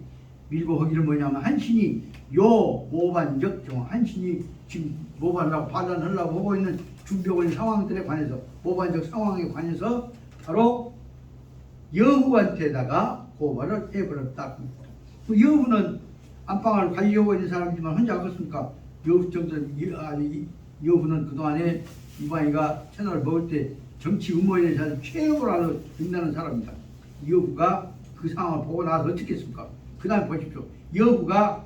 밀고 거기를 뭐냐면 한신이 요 모반적 정황 한신이 지금 모반하고 반란하려고 하고 있는 준비하고 있는 상황들에 관해서 모반적 상황에 관해서 바로 여후한테다가 고발을 해버렸다. 그 여후는 안방을 가려고 있는 사람이지만 혼자 하겠습니까? 여후 정도 여후는 그동안에 이방이가 채널을 먹을 때 정치 음모에 대해서 최고로 알아 빛나는 사람입니다. 여후가 그 상황을 보고 나서 어떻게 했습니까? 그 다음에 보십시오. 여후가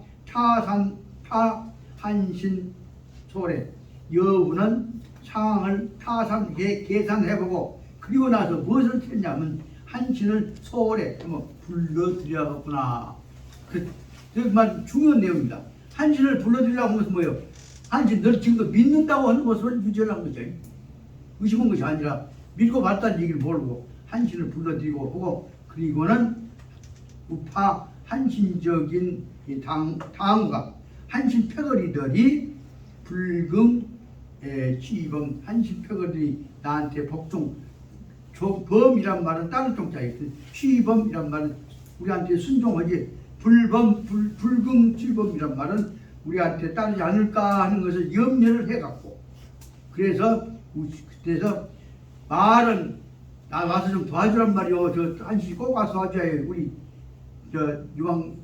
한신 소래 여후는 상황을 계산해보고 그리고 나서 무엇을 했냐면 한신을 소래 불러들여갔구나. 그 말 중요한 내용입니다. 한신을 불러들이려고 한 것은 뭐예요? 한신 널 지금도 믿는다고 하는 것을 유지하려는 거죠. 의심한 것이 아니라 믿고 봤다는 얘기를 모르고 한신을 불러들이고 하고 그리고는 우파 한신적인 당과 한신 패거리들이 불금 취범 한신 패거리들이 나한테 복종 범이란 말은 다른 종자에 취범이란 말은 우리한테 순종하지 불금 취범이란 말은 우리한테 따르지 않을까 하는 것을 염려를 해갖고 그래서 그때서 말은 나 와서 좀 도와주란 말이요. 저 한시 꼭 와서 도와줘야 우리 저 유황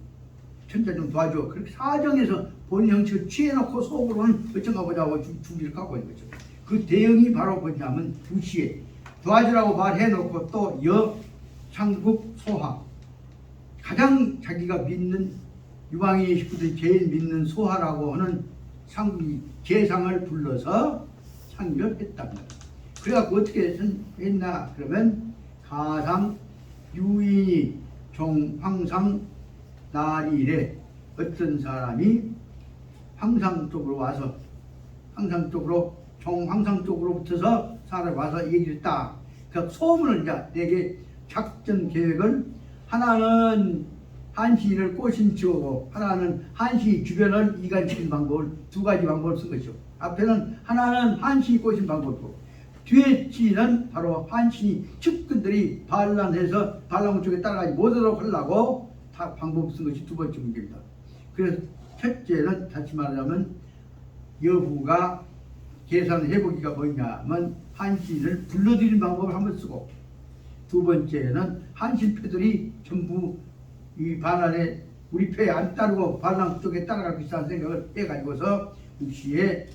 천자 좀 도와줘. 그렇게 사정해서 본인 형식을 취해놓고 속으로는 어쩐가 보자고 준비를 갖고 있는 거죠. 그 대응이 바로 뭐냐면 부시에 도와주라고 말해놓고 또 상국 소하 가장 자기가 믿는 유방의 식구들이 제일 믿는 소하라고 하는 상국이 재상을 불러서 상의를 했답니다. 그래갖고 어떻게 했나 그러면 가상 유인이 종황상 나리래 어떤 사람이 황상 쪽으로 와서 황상 쪽으로 종황상 쪽으로 붙어서 사람이 와서 얘기를 했다. 그 소문을 이제 내게 작전 계획을 하나는 한시를 꼬심치고 하나는 한시 주변을 이간시키는 방법을 두 가지 방법을 쓴 것이죠. 앞에는 하나는 한시 꼬신 방법이고 뒤에 지는 바로 한시 측근들이 반란해서 반란 쪽에 따라가지 못하도록 하려고 다 방법을 쓴 것이 두 번째 문제입니다. 그래서 첫째는 다시 말하자면 여부가 계산해보기가 뭐냐면 한신을 불러들이는 방법을 한번 쓰고 두 번째는 한신패들이 전부 이 반란에 우리 패에 안 따르고 반란 쪽에 따라갈 것이라는 생각을 해가지고서 육시에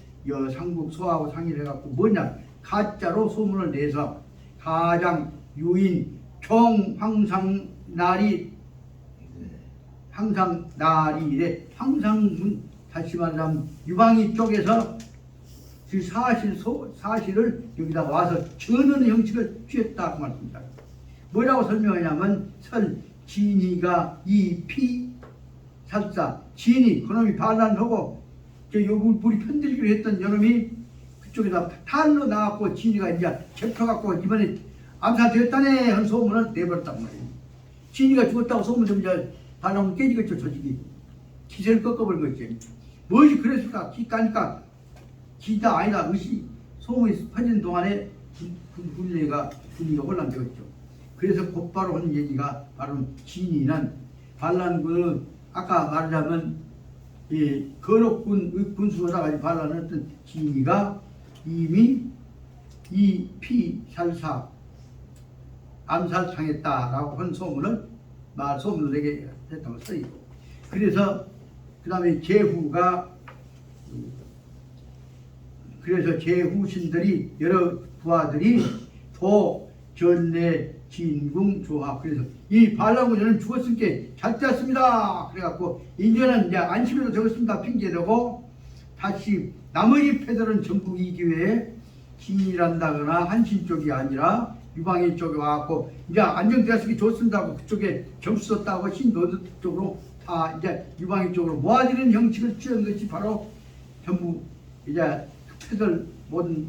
상국 소하고 상의를 해갖고 뭐냐 가짜로 소문을 내서 가장 유인 총 항상 날이 항상 날이래 항상 다시 말하자면 유방이 쪽에서 그 사실을 여기다 와서 전하는 형식을 취했다 그 말입니다. 뭐라고 설명하냐면 설 진이가 이 피 살사 진이 그놈이 반란하고 우리 편들기로 했던 여놈이 그쪽에다 탈로 나왔고 진이가 이제 잡혀갖고 이번에 암살되었다네 한 소문을 내버렸단 말이에요. 진이가 죽었다고 소문 좀 이제 반란은 깨지겠죠. 조직이 기세를 꺾어버린 거지. 무엇이 그랬을까? 기까니까 기다 아니다 의시 소문이 퍼지는 동안에 분위기가 혼란되었죠. 그래서 곧바로 하는 얘기가 바로 진이는 반란 아까 말하자면 거록군 군수로다가 반란을 했던 진이가 이미 이 피 살사 암살당했다라고 한 소문을 소문을 내게 했다고 써요. 그래서 그 다음에 제후가 그래서 제후신들이 여러 부하들이 도 전내 진궁 조합 그래서 이 반란군주는 죽었으니까 잘 되었습니다. 그래갖고 이제는 이제 안심해도 되겠습니다. 핑계대고 다시 나머지 패들은 전부 이 기회에 진일한다거나 한신 쪽이 아니라 유방인 쪽에 와갖고 이제 안정되었으니 좋습니다 하고 그쪽에 점수 썼다고 신도 쪽으로 다 이제 유방인 쪽으로 모아지는 형식을 취한 것이 바로 전부 이제 패들 모든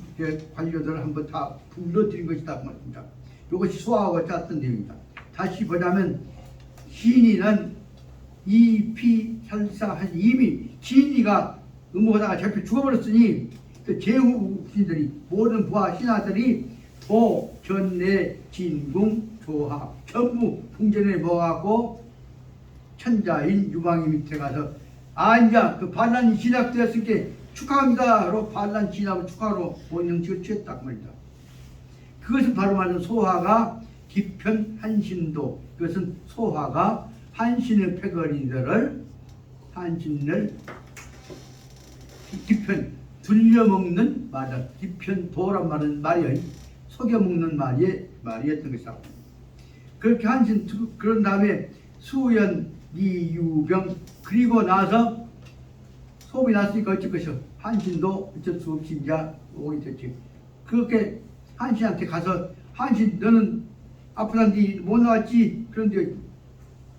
관료들을 한번 다 불러들인 것이다 그 말입니다. 이것이 소화하고 짰던 내용입니다. 다시 보자면 진이는 이피살사한 이미 진이가 음모하다가 잡혀 죽어버렸으니 그 제후신들이 모든 부하 신하들이 도 전내 진궁 조합 전부 풍전에 모아갖고 천자인 유방이 밑에 가서 이제 그 반란이 진압되었으니까 축하합니다 하러 반란 진압을 축하하러 본 형식을 취했다 그 말이다. 그것은 바로 말하는 소화가 기편 한신도 그것은 소화가 한신의 패거리들을 한신을 기편 둘려먹는 말이다. 기편도란 말은 말이야 속여먹는 말이었던 것이다. 그렇게 한신 그런 다음에 수연 이유병 그리고 나서 소문이 났으니까 어쩔 것이요. 한신도 어쩔 수 없이 이제 오게 됐지. 그렇게 한신한테 가서 한신 너는 아프단디 못 나왔지. 그런데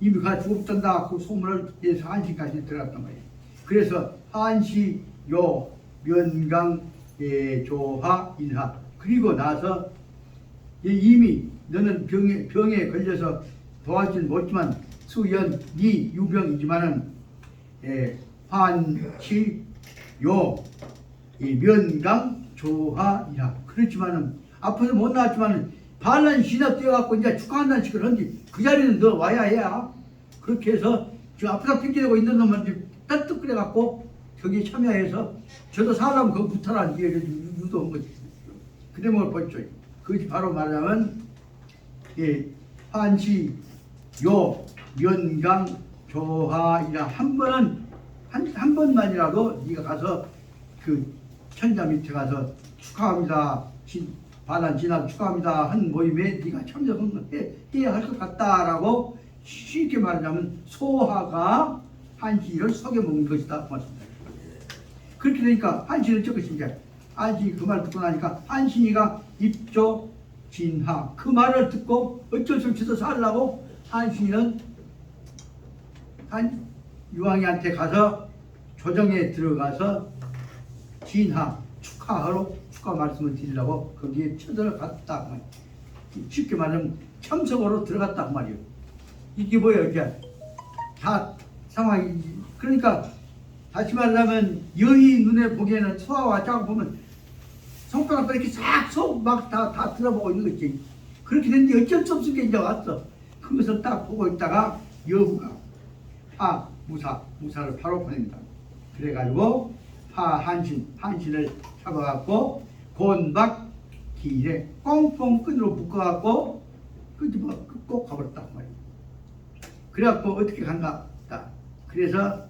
이미 가 죽었단다. 그 소문을 내서 한신까지 들어갔단 말이에요. 그래서 한시 요 면강 조하 인하 그리고 나서 이미 너는 병에 걸려서 도와주진 못지만 수연 이 유병이지만은 한시 요 면강 조하 인하 그렇지만은 앞에서 못 나왔지만은 반란 신압 뛰어갖고 이제 축하한다는 식으로 한지 그 자리는 너 와야 해야 그렇게 해서 지금 앞에서 핑계대고 있는 놈은 따뜻 그래갖고 거기에 참여해서 저도 사람 그거 붙어라 이게 유도한 거지. 그 대목을 보죠. 그것이 바로 말하자면 한시 요 면강 조하이라 한 번은 한 번만이라도 네가 가서 그 천자 밑에 가서 축하합니다. 반란 진압 축하합니다. 한 모임에 네가 참여해야 할 것 같다라고 쉽게 말하자면 소화가 한시를 속여먹는 것이다. 맞습니다. 그렇게 되니까 한신은 어쩔 것인가? 한신이 그 말 듣고 나니까 한신이가 입조 진하 그 말을 듣고 어쩔 수 없이 살라고 한신이는 한 유왕이한테 가서 조정에 들어가서 진하 축하 말씀을 드리려고 거기에 쳐들어갔다. 쉽게 말하면 참석으로 들어갔다 그 말이에요. 이게 뭐예요? 이게 다 상황이 그러니까 다시 말하면 여의 눈에 보기에는 소아와 짜고 보면 손가락도 이렇게 막 다 들어보고 있는 거지. 그렇게 됐는데 어쩔 수 없이 이제 왔어. 그것을 딱 보고 있다가 여우가 무사를 바로 보냅니다. 그래가지고 한신을 잡아갖고 곤박 길에 꽁꽁 끈으로 묶어갖고 꼭 가버렸단 말이에요. 그래갖고 어떻게 간가? 그래서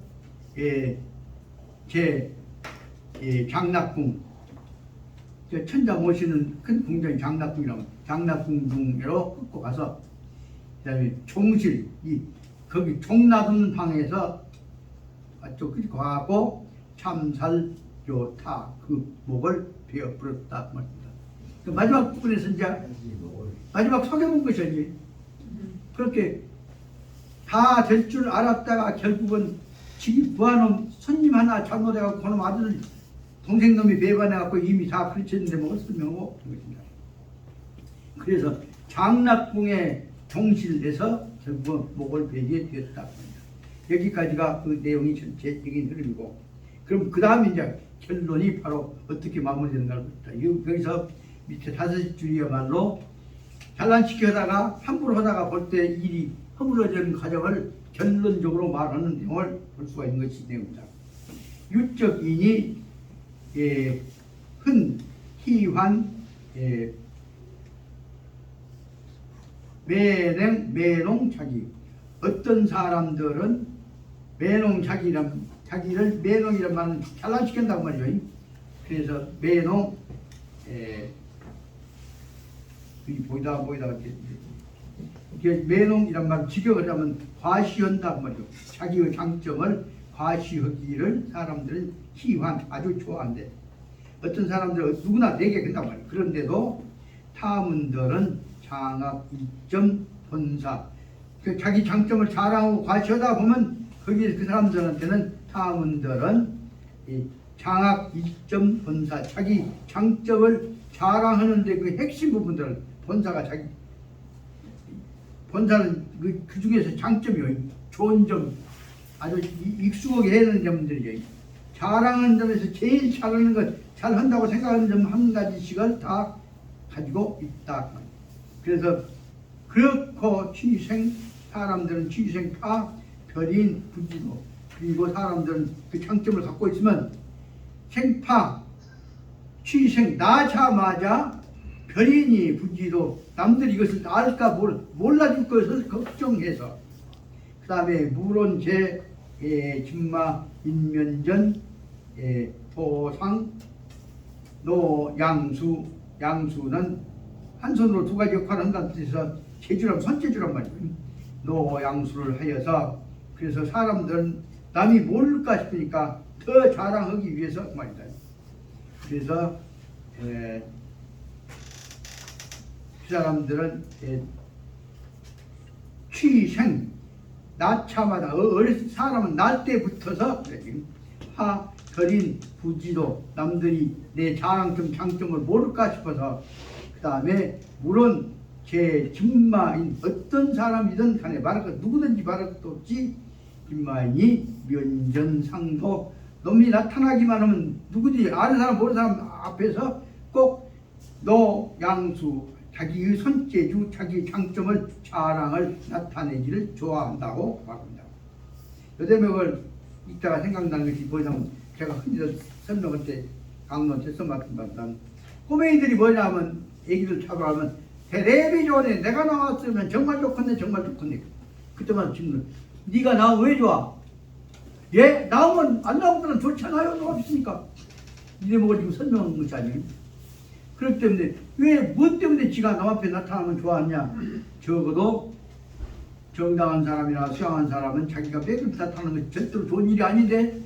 장락궁 천자 모시는 큰 궁전이 장락궁이라고 장락궁중으로 끌고 가서 그다음에 종실 거기 종 놔두는 방에서 쪽 끌고 가고 참살요타 그 목을 베어 불었다 말입니다. 그 마지막 부분에서 이제 마지막 속여본 것이지. 그렇게 다 될 줄 알았다가 결국은 지기 부하놈 손님 하나 잘못해갖고 그놈 아들 동생놈이 배반해갖고 이미 다 그르쳤는데 뭐 설명하고 그런 것입니다. 그래서 장락궁에 종실돼서 결국 목을 베게 되었다. 여기까지가 그 내용이 전체적인 흐름이고 그럼 그 다음에 이제 결론이 바로 어떻게 마무리되는가를 봅니다. 여기서 밑에 5줄이야말로 잘난시키다가 함부로 하다가 볼 때 일이 허물어지는 과정을 결론적으로 말하는 내용을 볼 수가 있는 것이 내용입니다. 유적인이 희환 매농자기. 어떤 사람들은 자기를 매농이란 말은 잘난시킨다고 말이죠. 그래서 매농, 보이다 매농이란 말은 직역을 하면 과시한다고 말이죠. 자기의 장점을 과시하기를 사람들은 아주 좋아한대. 어떤 사람들은 누구나 내게 된다고 말이에요. 그런데도 타문들은 장악 이점 본사, 자기 장점을 자랑하고 과시하다 보면 거기 그 사람들한테는 타문들은 장악 이점 본사, 자기 장점을 자랑하는데 그 핵심 부분들은 본사가 본사는 그 중에서 장점이요. 좋은 점, 아주 익숙하게 해야 되는 점들이죠. 자랑하는 점에서 제일 잘하는 것, 잘한다고 생각하는 점 한 가지씩을 다 가지고 있다. 그래서 그렇고 사람들은 취생파, 별인, 부지노, 그리고 사람들은 그 장점을 갖고 있으면 생파, 취생, 나자마자 별인이 부지도 남들이 이것을 알까 몰라줄 것을 걱정해서 그 다음에 물론 진마, 인면전, 도상, 양수는 한 손으로 두 가지 역할을 한다는 뜻에서 제주란 선제주란 말이에요. 양수를 하여서 그래서 사람들은 남이 모를까 싶으니까 더 자랑하기 위해서 그 말이다. 그래서 그 사람들은 취생, 나차마다 어렸을 사람은 날 때부터서 별인, 부지도 남들이 내 자랑점, 장점을 모를까 싶어서 그 다음에 물론 제 진마인 어떤 사람이든 간에 말할 것 누구든지 말할 것도 없지 진마인이 면전상도 놈이 나타나기만 하면 누구든지 아는 사람 모르는 사람 앞에서 꼭 양수 자기의 손재주 자기 장점을 자랑을 나타내기를 좋아한다고 말합니다. 요 대목을 이따가 생각나는 것이 뭐냐면 제가 흔히 설명할 때 강론 제서 맡은 꼬맹이들이 뭐냐면 애기들 차별하면 텔레비전에 내가 나왔으면 정말 좋겠네 정말 좋겠네. 그때만 질문 네가 나오면 왜 좋아? 예? 나오면 안 나오면 좋잖아요. 뭐가 있습니까? 이 대목을 지금 설명하는 것이 아니에요. 그렇기 때문에 뭐 때문에 지가 남 앞에 나타나면 좋아하냐? 적어도 정당한 사람이나 수양한 사람은 자기가 매일 나타나는 것이 절대로 좋은 일이 아닌데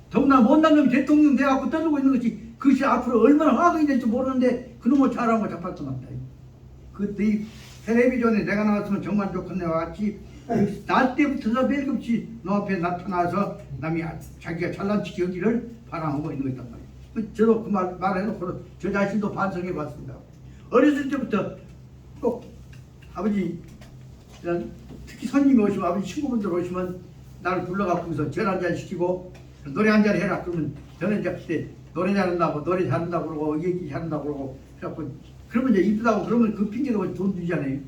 더구나 못난 놈이 대통령 돼갖고 떠들고 있는 것이 그것이 앞으로 얼마나 화학이 될지 모르는데 그놈을 잘하고 잡할 것 같다. 그때 텔레비전에 내가 나왔으면 정말 좋겠네와 같이 날 때부터서 매일같이 너 앞에 나타나서 남이 자기가 잘난치기 여기를 바라하고 있는 거단 말이에요. 저도 그 말해놓고 저 자신도 반성해 봤습니다. 어렸을 때부터 꼭 아버지 특히 손님이 오시면 아버지 친구분들 오시면 나를 불러갖고서 절 한잔 시키고 노래 한잔 해라 그러면 저는 이제 그때 노래 잘한다고 그러고 얘기 잘한다고 그러고 그래갖고 그러면 이제 이쁘다고 그러면 그 핑계로 돈 주잖아요.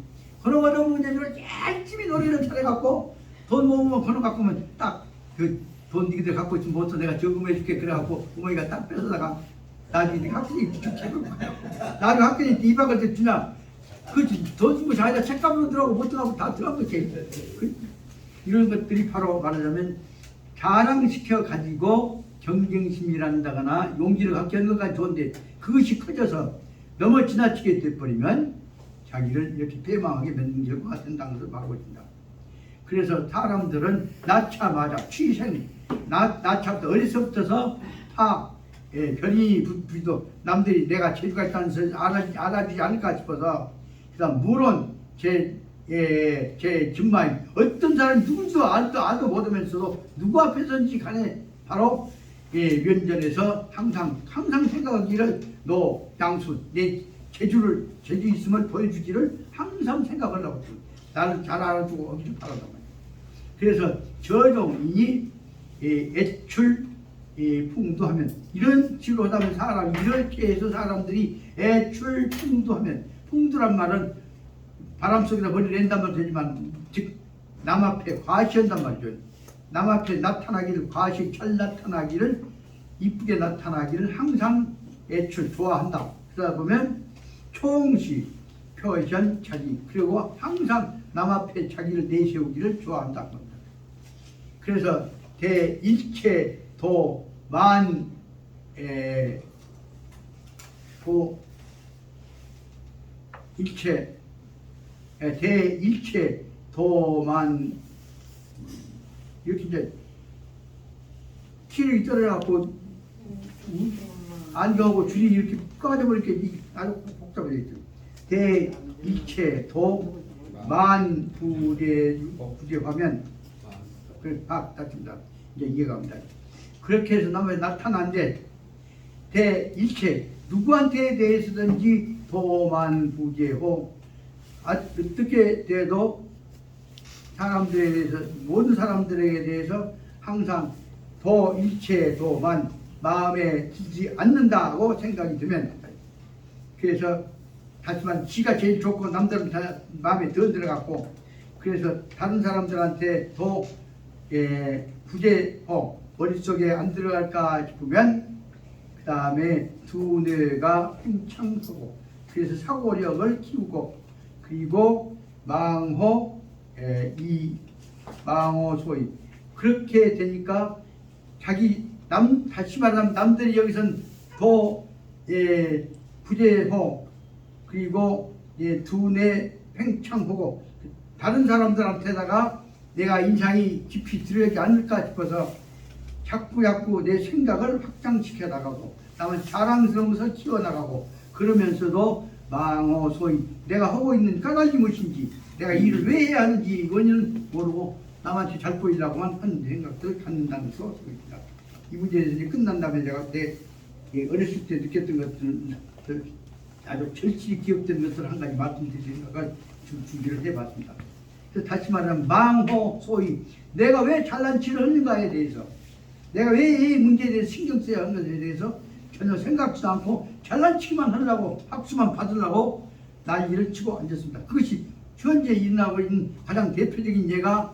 그러고 이제 열심히 노래를 잘해갖고 돈 모으면 그거 갖고 오면 딱 그 돈 니들 갖고 있으면 못써 내가 저금해줄게 그래갖고 어머니가 딱 뺏어다가 나중에 학생이 줄게 나중에 학생이 이박을 주냐 그 돈 주고 자기가 책값으로 들어가고 못 들어가고 다 들어간 거지. 이런 것들이 바로 말하자면 자랑시켜 가지고 경쟁심이란다거나 용기를 갖게 하는 것까지 좋은데 그것이 커져서 너무 지나치게 돼버리면 자기를 이렇게 배망하게 만든 결과가 된다는 것을 말하고 있습니다. 그래서 사람들은 낳자마자 낳자부터 어려서부터서 다 별이 부도 남들이 내가 재주가 있다는 것을 알아주지 않을까 싶어서 그다음 물론 제 진마인 어떤 사람이 누군지도 알도 못하면서도 누구 앞에서든지 간에 바로 면전에서 항상 생각하기를 너 양수 내 재주 있음을 보여주기를 항상 생각을 하고 나를 잘 알아주고 하기를 바란단 말이에요. 그래서 저종이 애출 풍두하면 이런 식으로 하다면 사람이 이렇게 해서 사람들이 애출 풍두하면 풍두란 말은 바람 속에다 머리를 낸다면 되지만 즉 남 앞에 과시한단 말이죠. 남 앞에 나타나기를 과시 잘 나타나기를 이쁘게 나타나기를 항상 애출 좋아한다. 그러다 보면 총시 표현 자기 그리고 항상 남 앞에 자기를 내세우기를 좋아한다는 겁니다. 그래서 대일체 도만 대일체 도만 이렇게 이제 키를 떨어져갖고 안경하고 줄이 이렇게 꺼져버리게 아주 복잡하게 있죠. 대일체 도만 부재하면 그 닫습니다. 이제 이해가 갑니다. 그렇게 해서 나타난데 대일체 누구한테 대해서든지 도만부재호 어떻게 돼도 사람들에 대해서 모든 사람들에게 대해서 항상 도일체 도만 마음에 들지 않는다고 생각이 들면 그래서 하지만 지가 제일 좋고 남들은 다 마음에 더 들어갔고 그래서 다른 사람들한테 도 부재호 머릿속에 안 들어갈까 싶으면 그 다음에 두뇌가 팽창하고 그래서 사고력을 키우고 그리고 망호 망호 소위 그렇게 되니까 자기 다시 말하면 남들이 여기선 도 부재호 그리고 두뇌 팽창하고 다른 사람들한테다가 내가 인상이 깊이 들어가지 않을까 싶어서 자꾸 내 생각을 확장시켜 나가고 다만 자랑스러워서 키워나가고 그러면서도 망호 소위 내가 하고 있는 까닭이 무엇인지 내가 일을 왜 해야 하는지 원인은 모르고 남한테 잘 보이려고만 하는 생각들을 갖는다는 것으로 쓰고 있습니다. 이 문제에 대해서 끝난 다음에 제가 내 어렸을 때 느꼈던 것들 아주 절실히 기억된 것을 한 가지 말씀드릴 생각을 준비를 해봤습니다. 그래서 다시 말하면 망호 소위 내가 왜 잘난 체를 하는가에 대해서 내가 왜 이 문제에 대해서 신경 써야 하는 것에 대해서 전혀 생각지도 않고 잘난 체만 하려고 박수만 받으려고 난리를 치고 앉았습니다. 그것이 현재 일어나고 있는 가장 대표적인 예가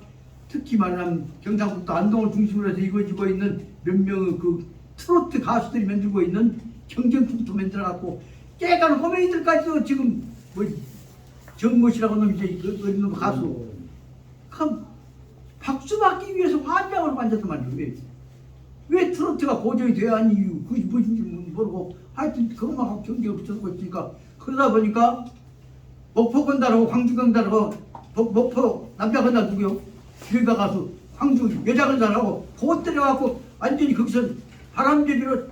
특히 말하면 경상북도 안동을 중심으로 해서 이루어지고 있는 몇 명의 그 트로트 가수들이 만들고 있는 경쟁품도 만들어갖고 깨가는 꼬맹이들까지도 지금 뭐 정모씨라고 놈이 이제 어린 가수 그럼 박수 받기 위해서 환장을 만졌단 말이에요. 왜 트로트가 고정이 돼야 하는 이유 그것이 무엇인지 모르고 하여튼 그것만 하고 경쟁을 붙여서 있으니까 그러다 보니까 목포 건달하고 광주 건달하고 목포 남자 건달 누구요? 기회가 가수 광주 여자 건달하고 그것 때려갖고 완전히 거기서 바람잡이로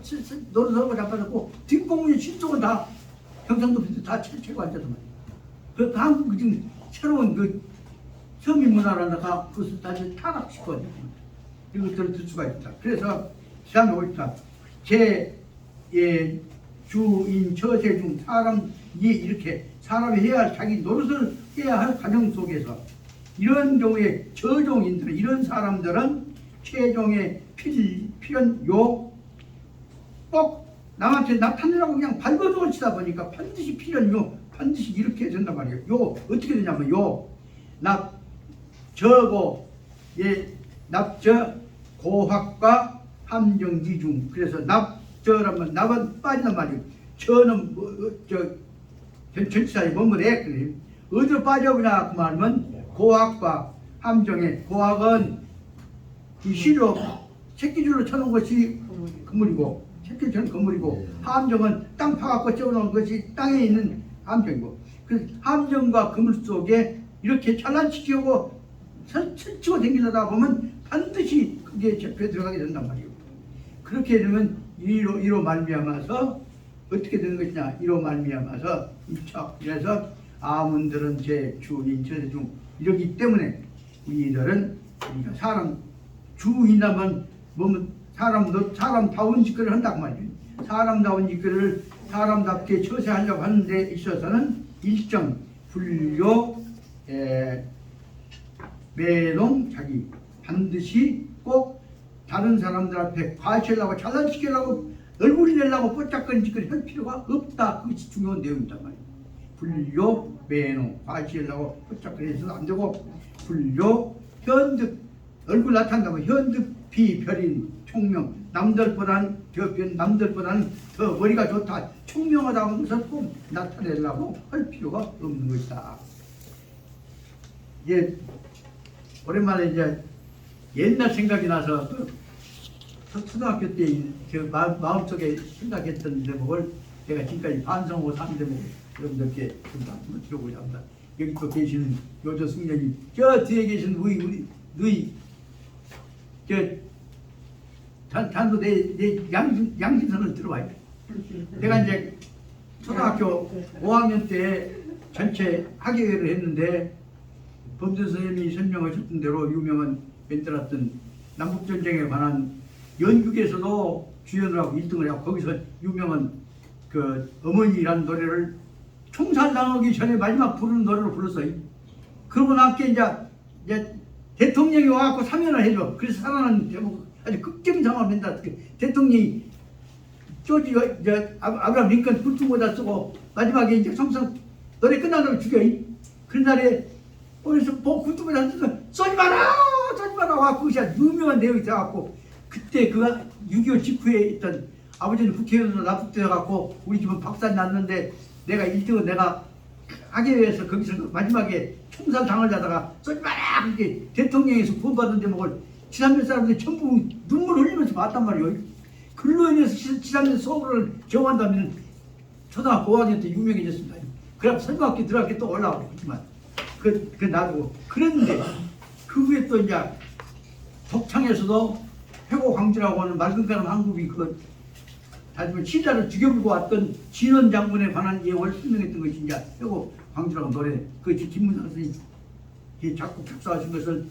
노릇하고 잡아놓고 뒷공문의 실속은 다 경상도 다 채고 앉았단 말이에요. 그 한국 지금 새로운 그 서민 문화라다가 그것을 다시 타락시켰거든요. 이것들을 들 수가 있다. 그래서 시간이 옳다. 제 주인 처세 중 사람이 이렇게 사람이 해야 할 자기 노릇을 해야 할 과정 속에서 이런 경우에 저종인들은 이런 사람들은 최종의 필연요 꼭 남한테 나타내라고 그냥 발버둥을 치다 보니까 반드시 필연요 반드시 이렇게 된단 말이에요. 요 어떻게 되냐면 요 납저고 납저 고학과 함정지중 그래서 납저라면 납은 빠진단 말이에요. 저는 전치사에 뭐뭐래 그래. 어디로 빠져보냐 그 말은 고학과 함정에 고학은 이 실로 새끼줄로 쳐놓은 것이 그물이고 새끼줄 쳐놓은 그물이고 함정은 땅 파갖고 쪄놓은 것이 땅에 있는 함정이고 그 함정과 그물 속에 이렇게 찬란시키고 설치고 다니려다 보면 반드시 그게 잡혀 들어가게 된단 말이에요. 그렇게 되면 이로 말미암아서 어떻게 되는 것이냐 이로 말미암아서 그래서 아문들은 제 주인 처세 중 이러기 때문에 우리들은 우리가 사람 주인하면 뭐면 사람다운 짓거리를 한다고 말이에요. 사람다운 짓거리를 사람답게 처세하려고 하는 데 있어서는 일정 분료 매놈 자기 반드시 꼭 다른 사람들 앞에 과시하려고 잘난시키려고 얼굴이 내려고 뽀짝거리는 짓거리 할 필요가 없다. 그것이 중요한 내용이단 말이에요. 분료 매놈 과시하려고 뽀짝거리해서는 안 되고 분료 현득 얼굴 나타난다고 현득 비별인 총명 남들보다는 더 머리가 좋다, 총명하다고 해서 꼭 나타내려고 할 필요가 없는 것이다. 이제 오랜만에 이제 옛날 생각이 나서 초등학교 때 마음속에 생각했던 대목을 제가 지금까지 반성하고 산 대목을 여러분들께 좀 말씀을 드려보자 합니다. 여기 또 계시는 요조 승려님, 저 뒤에 계신 누이 단도 내 양심선을 들어봐야 돼. 내가 이제 초등학교 5학년 때 전체 학예회를 했는데 범준 선생님이 설명하셨던 대로 유명한 멘트였던 남북전쟁에 관한 연극에서도 주연을 하고 1등을 하고 거기서 유명한 그 어머니라는 노래를 총살당하기 전에 마지막 부르는 노래로 불렀어요. 그러고 나서 이제 대통령이 와갖고 사면을 해줘. 그래서 살아나는 대목 아주 극적인 상황을 맨다. 대통령이 조지 아브라함 링컨 굴뚝모자 쓰고 마지막에 이제 총선 노래 끝난 다음에 죽여. 그런 날에 어디서 굴뚝모자 쓰고 쏘지 마라 와 그것이 유명한 내용이 돼갖고 그때 그 6.25 직후에 있던 아버지는 국회의원으로 납득되어갖고 우리 집은 박살 났는데 내가 1등은 내가 학예회에서 거기서 마지막에 총살 당하려다가 쏘지 마라 그렇게 대통령에서 구원받은 대목을 지산면 사람들이 전부 눈물 흘리면서 봤단 말이에요. 글로 인해서 지산면 수업을 경험한다면 초등학교 5학년 때 유명해졌습니다. 그래 설교학교 들어갈게 또 올라오고 있지만 그 놔두고 그랬는데 그 후에 또 이제 독창에서도 회고 광주라고 하는 맑은 사람 한국이 그 다시마 치자를 죽여불고 왔던 진원 장군에 관한 예언을 설명했던 것이 이제 회고 광주라고 노래 그 김문상 선생님이 작곡 작사하신 것을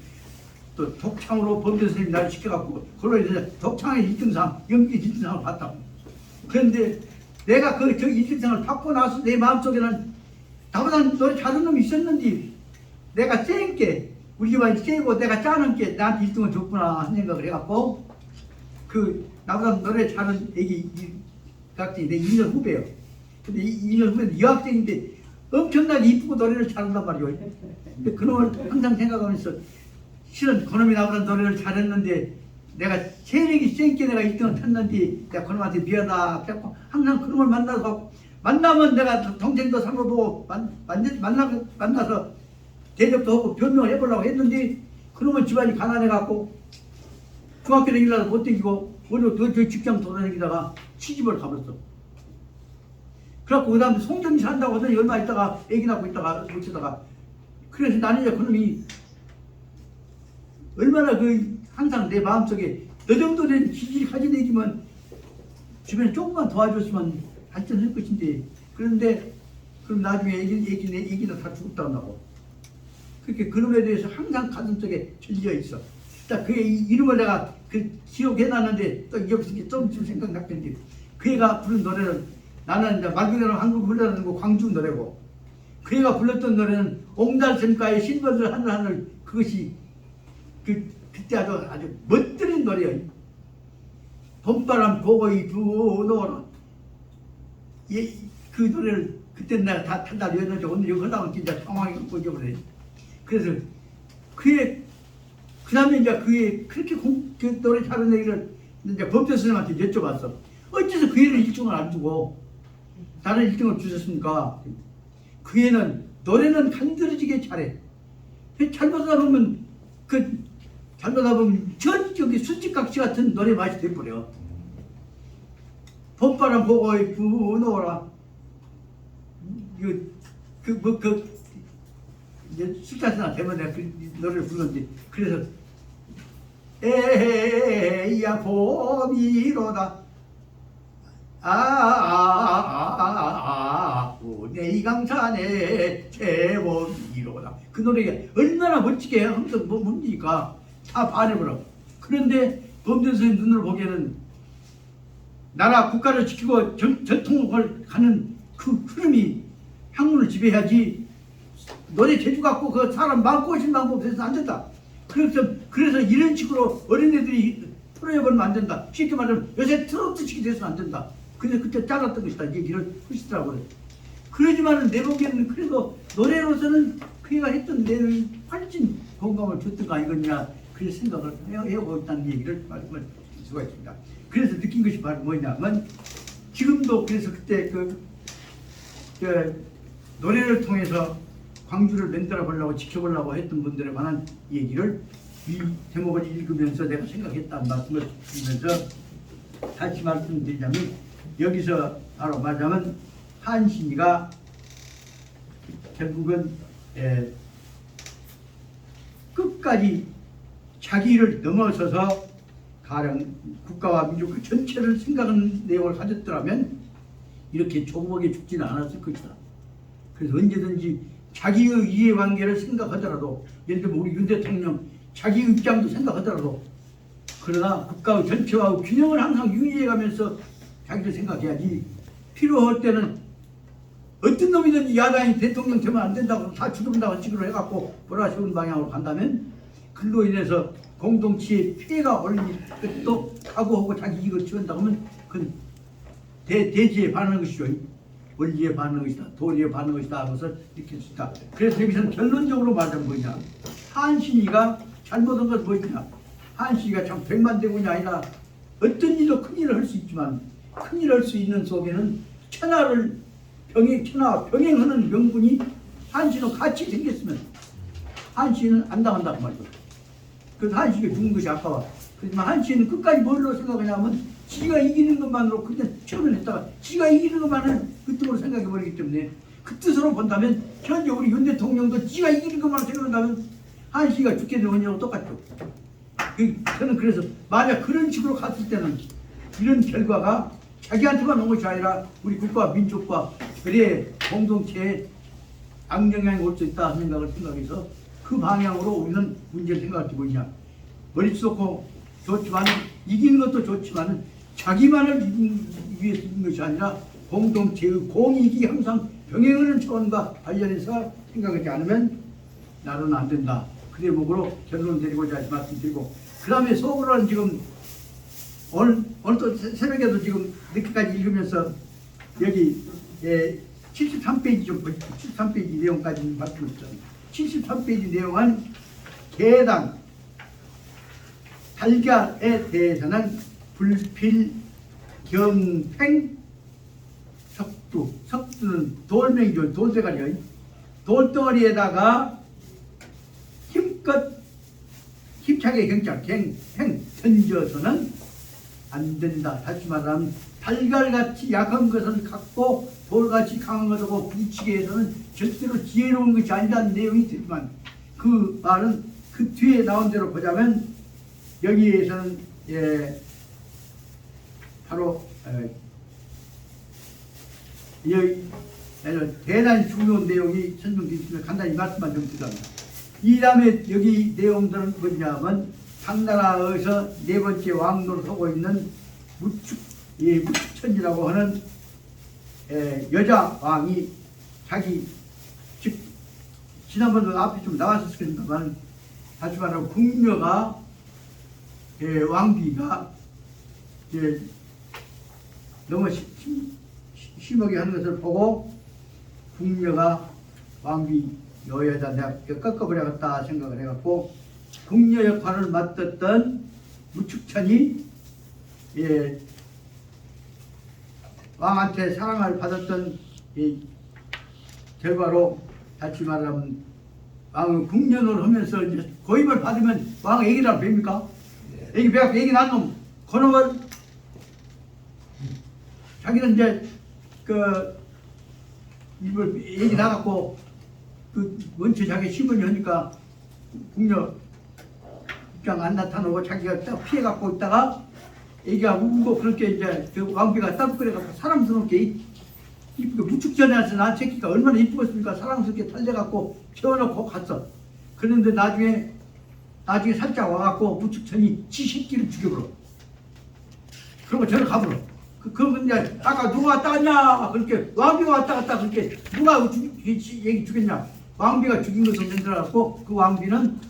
또 독창으로 범죄 선생님이 나를 시켜갖고 그걸로 이제 독창의 1등상 연기 1등상을 받다. 그런데 내가 저 1등상을 받고 나서 내 마음속에는 나보다 노래 잘하는 놈이 있었는데 내가 센게 우리 집안이 세고 내가 짜는 게 나한테 1등을 줬구나 하는 생각을 해갖고 그 나보다 노래 잘하는 애기 학생이 내 2년 후배예요. 근데 2년 후배는 여학생인데 엄청나게 이쁘고 노래를 잘한단 말이에요. 근데 그놈을 항상 생각하면서 실은 그놈이 나보다 노래를 잘했는데 내가 세력이 센게 내가 1등을 탔는데 내가 그놈한테 미안하다 그래갖고 항상 그놈을 만나면 내가 동생도 삼아보고 만나서 대접도 하고 변명을 해보려고 했는데 그놈은 집안이 가난해갖고 중학교 다니려다 못 다니고 오히려 저 직장 돌아다니다가 시집을 가버렸어. 그래갖고 그 다음에 송정시 한다고 하더니 얼마 있다가 애기 낳고 있다가 못 치다가 그래서 나는 이제 그놈이 얼마나 항상 내 마음속에 너 정도 된 기질이 가진 애기면 주변에 조금만 도와줬으면 발전할 것인데 그런데 그럼 나중에 애기도 다 죽었다 한다고. 그렇게 그놈에 대해서 항상 가슴속에 절려 있어. 딱 그의 이름을 내가 기억해놨는데 또 여기서 조금쯤 생각났겠는데 그 애가 부른 노래는 나는 이제 말그대로 한국 흘러다니는 거 광주 노래고 그 애가 불렀던 노래는 옹달샘가의 신벌들 하늘하늘 그것이 그때 아주 멋들인 노래예요. 봄바람 고고이 부노라 그 노래를 그때 내가 다 탄다 외웠는데 오늘 여기 흘러가면 진짜 상황이 꽂혀버려요. 그래서 그 다음에 이제 그렇게 그 노래 잘하는 얘기를 이제 법대 선생님한테 여쭤봤어. 어째서 그 애는 1등을 안 주고 다른 1등을 주셨습니까? 그 애는 노래는 간드러지게 잘해. 잘못하다 보면 저기 수직각시 같은 노래 맛이 돼버려. 봄바람 보고 부노라. 이제 술자스나 되면 내가 그 노래를 부르는데 그래서 에야 봄이로다 내이강산에 제봄이로다 그 노래가 얼마나 멋지게 항상 뭡니까 다 반해버려. 그런데 범준 선생님 눈으로 보기에는 나라 국가를 지키고 전통을 가는 그 흐름이 학문을 지배해야지 노래 재주 갖고 그 사람 마음고신 방법 해서는 안 된다. 그래서 이런 식으로 어린애들이 프로해버리면 안 된다. 쉽게 말하면 요새 트로트 식이 돼서는 안 된다. 근데 그때 잘랐던 것이다. 얘기를 하시더라고요. 그러지만은 내 보기에는 그래도 노래로서는 그가 했던 내용이 훨씬 공감을 줬던 거 아니겠냐. 그런 생각을 해오고 있다는 얘기를 말씀을 수가 있습니다. 그래서 느낀 것이 바로 뭐냐면 지금도 그래서 그때 노래를 통해서 광주를 만들어 보려고 지켜보려고 했던 분들에 관한 얘기를 이 제목을 읽으면서 내가 생각했다는 말씀을 드리면서 다시 말씀드리자면 여기서 바로 말하자면 한신이가 결국은 끝까지 자기를 넘어서서 가령 국가와 민족 그 전체를 생각하는 내용을 가졌더라면 이렇게 조국하게 죽지는 않았을 것이다. 그래서 언제든지 자기의 이해관계를 생각하더라도 예를 들면 우리 윤 대통령 자기 입장도 생각하더라도 그러나 국가의 전체와 균형을 항상 유지해가면서 자기를 생각해야지 필요할 때는 어떤 놈이든지 야당이 대통령 되면 안 된다고 다 죽는다고 식으로 해갖고 몰아세우는 방향으로 간다면 그로 인해서 공동체에 피해가 올릴 것도 각오하고 자기 이익을 지원다고 하면 그건 대지에 반하는 것이죠. 원리에 반하는 것이다. 도리에 반하는 것이다 하면서 느낄 수 있다. 그래서 여기서는 결론적으로 말하면 뭐냐. 한신이가 잘못한 것은 뭐냐. 한신이가 참 백만대군이 아니라 어떤 일도 큰일을 할 수 있지만 큰일을 할 수 있는 속에는 천하와 병행하는 명분이 한신은 같이 생겼으면 한신은 안 당한다고 말이죠. 그래서 한신이 죽은 것이 아까워. 그렇지만 한신은 끝까지 뭘로 생각하냐면 지가 이기는 것만으로 그냥 처음에 했다가 지가 이기는 것만을 그 뜻으로 생각해버리기 때문에 그 뜻으로 본다면 현재 우리 윤 대통령도 지가 이기는 것만 생각한다면 한신이가 죽게 되는 거냐고 똑같죠. 저는 그래서 만약 그런 식으로 갔을 때는 이런 결과가 자기한테만 온 것이 아니라 우리 국가와 민족과 그래 공동체에 악영향이 올 수 있다 생각해서 그 방향으로 우리는 문제를 생각할 때 뭐냐. 머리 좋고 좋지만 이기는 것도 좋지만 자기만을 이기기 위해서 이기는 것이 아니라 공동체의 공익이 항상 병행하는 차원과 관련해서 생각하지 않으면 나로는 안 된다. 그 대목으로 결론 내리고자 말씀드리고 그 다음에 속으로는 지금 오늘 또 새벽에도 지금 늦게까지 읽으면서 여기 73페이지 좀 보십시오. 73페이지 내용까지 말씀을 드렸습니다. 73페이지 내용은 개당 달걀에 대해서는 불필, 경팽, 석두는 돌멩이죠. 돌대가리요. 돌덩어리에다가 힘차게 행 던져서는 안 된다. 다시 말하면 달걀같이 약한 것을 갖고 돌같이 강한 것하고 부딪히게 해서는 절대로 지혜로운 것이 아니라는 내용이 있지만 그 말은 그 뒤에 나온 대로 보자면 여기에서는 바로 여기 대단히 중요한 내용이 설명되어 있으면 간단히 말씀만 좀 드립니다. 이 다음에 여기 내용들은 뭐냐면 당나라에서 네 번째 왕노를 하고 있는 무축천이라고 하는 여자 왕이 자기 즉 지난번도 앞에 좀 나왔었습니다만 다시 말하면 궁녀가 왕비가 너무 심하게 하는 것을 보고 궁녀가 왕비 여여자 내가 꺾어버려야겠다 생각을 해갖고 궁녀 역할을 맡았던 무축천이 왕한테 사랑을 받았던 결과로 다시 말하면 왕은 궁녀를 하면서 이제 고임을 받으면 왕은 애기라고 뵙니까? 애기 배갖고 애기 낳은 놈 그놈을 자기는 이제 입을 애기 낳았고 원체 자기 시부이 하니까 궁녀 입장 안 나타나고 자기가 딱 피해갖고 있다가 애기가 울고 그렇게 이제 왕비가 따뜻거려갖고 사랑스럽게 이쁘게 무축전에 와서 난 새끼가 얼마나 이쁘겠습니까? 사랑스럽게 달래갖고 채워놓고 갔어. 그런데 나중에 살짝 와갖고 무축천이 지 새끼를 죽여버려. 그러고 저를 가버려. 그러면 이제 아까 누가 왔다 갔냐? 그렇게 왕비가 왔다 갔다 그렇게 누가 얘기 죽였냐? 왕비가 죽인 것을 만들어갖고 그 왕비는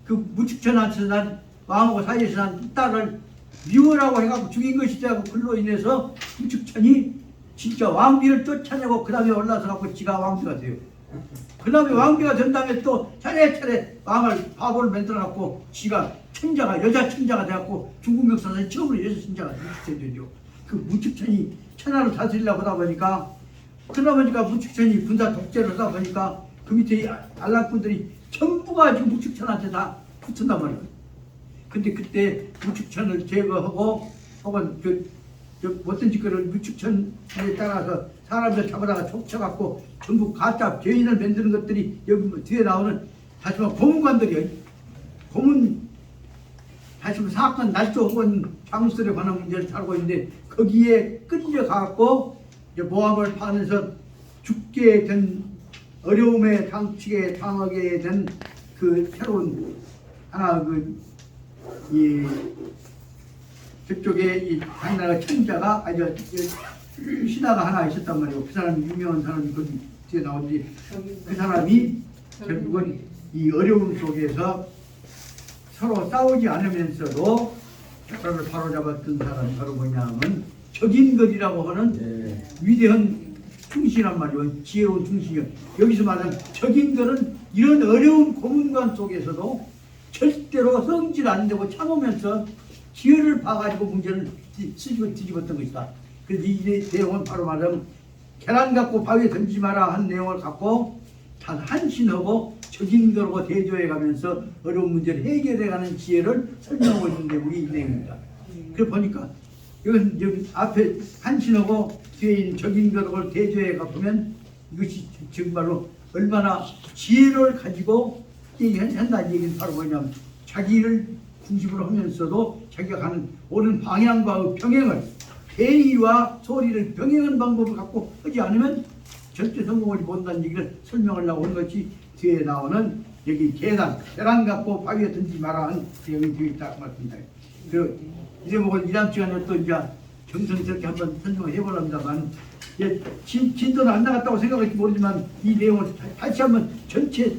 그 무축천한테 난 왕하고 사이에서 난 딸을 미워라고 해갖고 죽인 것이지 하고 그로 인해서 무축천이 진짜 왕비를 쫓아내고 그 다음에 올라서 갖고 지가 왕비가 돼요. 그 다음에 왕비가 된 다음에 또 차례차례 왕을 바보를 만들어갖고 지가 천자가 여자 천자가 돼갖고 중국 역사상 처음으로 여자 천자가 무축천이죠. 그 무축천이 천하를 다스리려고 하다 보니까 그러다 보니까 무축천이 군사 독재를 하다 보니까 그 밑에 안락군들이 전부가 지금 무축천한테 다 붙은단 말이에요. 근데 그때 무축천을 제거하고 혹은 어떤 짓거를 무축천에 따라서 사람들 잡아다가 촉쳐갖고 전부 가짜 죄인을 만드는 것들이 여기 뭐 뒤에 나오는 다시 말해 고문관들이에요. 고문 다시 말해 사건 날조 혹은 장수들에 관한 문제를 다루고 있는데 거기에 끌려가고 모함을 파면서 죽게 된 어려움에 당하게 된 그 새로운 하나 이 저쪽에 이 당나라 천자가 아주 신하가 하나 있었단 말이에요. 그 사람이 유명한 사람이 그 뒤에 나오는데 그 사람이 결국은 이 어려움 속에서 서로 싸우지 않으면서도 사람을 바로잡았던 사람이 바로 뭐냐면 적인걸이라고 하는 위대한 충신이란 말이에요. 지혜로운 충신이요. 여기서 말하는 적인걸은 이런 어려운 고문관 속에서도 절대로 성질 안 내고 참으면서 기회를 봐가지고 문제를 뒤집었던 것이다. 그래서 이 내용은 바로 말하면 계란 갖고 바위에 던지지 마라 한 내용을 갖고 다 한신하고 적인걸하고 대조해가면서 어려운 문제를 해결해가는 지혜를 설명하고 있는 내용이 이 내용입니다. 그래 보니까 여기 앞에 한신하고 뒤에 있는 적인걸하고 대조해가 보면 이것이 정말로 얼마나 지혜를 가지고 한다는 얘기는 바로 뭐냐면 자기를 중심으로 하면서도 자기가 가는 옳은 방향과의 병행을 대의와 소리를 병행하는 방법을 갖고 하지 않으면 절대 성공하지 못한다는 얘기를 설명하려고 하는 것이 뒤에 나오는 여기 계란 갖고 바위에 던지지 마라 하는 내용이 뒤에 있다 말씀입니다. 그리고 이제 뭐 이다음 시간에 또 이제 정성스럽게 한번 설명을 해보랍니다만 진도는 안 나갔다고 생각할지 모르지만 이 내용을 다시 한번 전체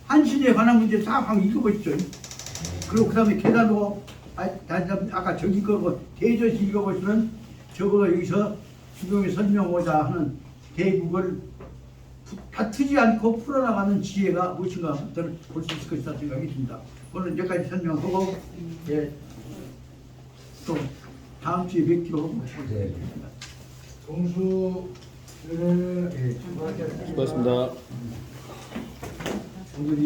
한신에 관한 문제 싹 한번 읽어보시죠. 그리고 그 다음에 계단으로 아까 저기 거고 대조시 읽어보시면 저거가 여기서 주경에 설명하고자 하는 대국을 다투지 않고 풀어나가는 지혜가 무엇인가 저는 볼 수 있을 것이다 생각이 듭니다. 오늘 여기까지 설명하고 또 다음 주에 뵙기로 하고 동수 수고하셨습니다. 수고하셨습니다. 오늘이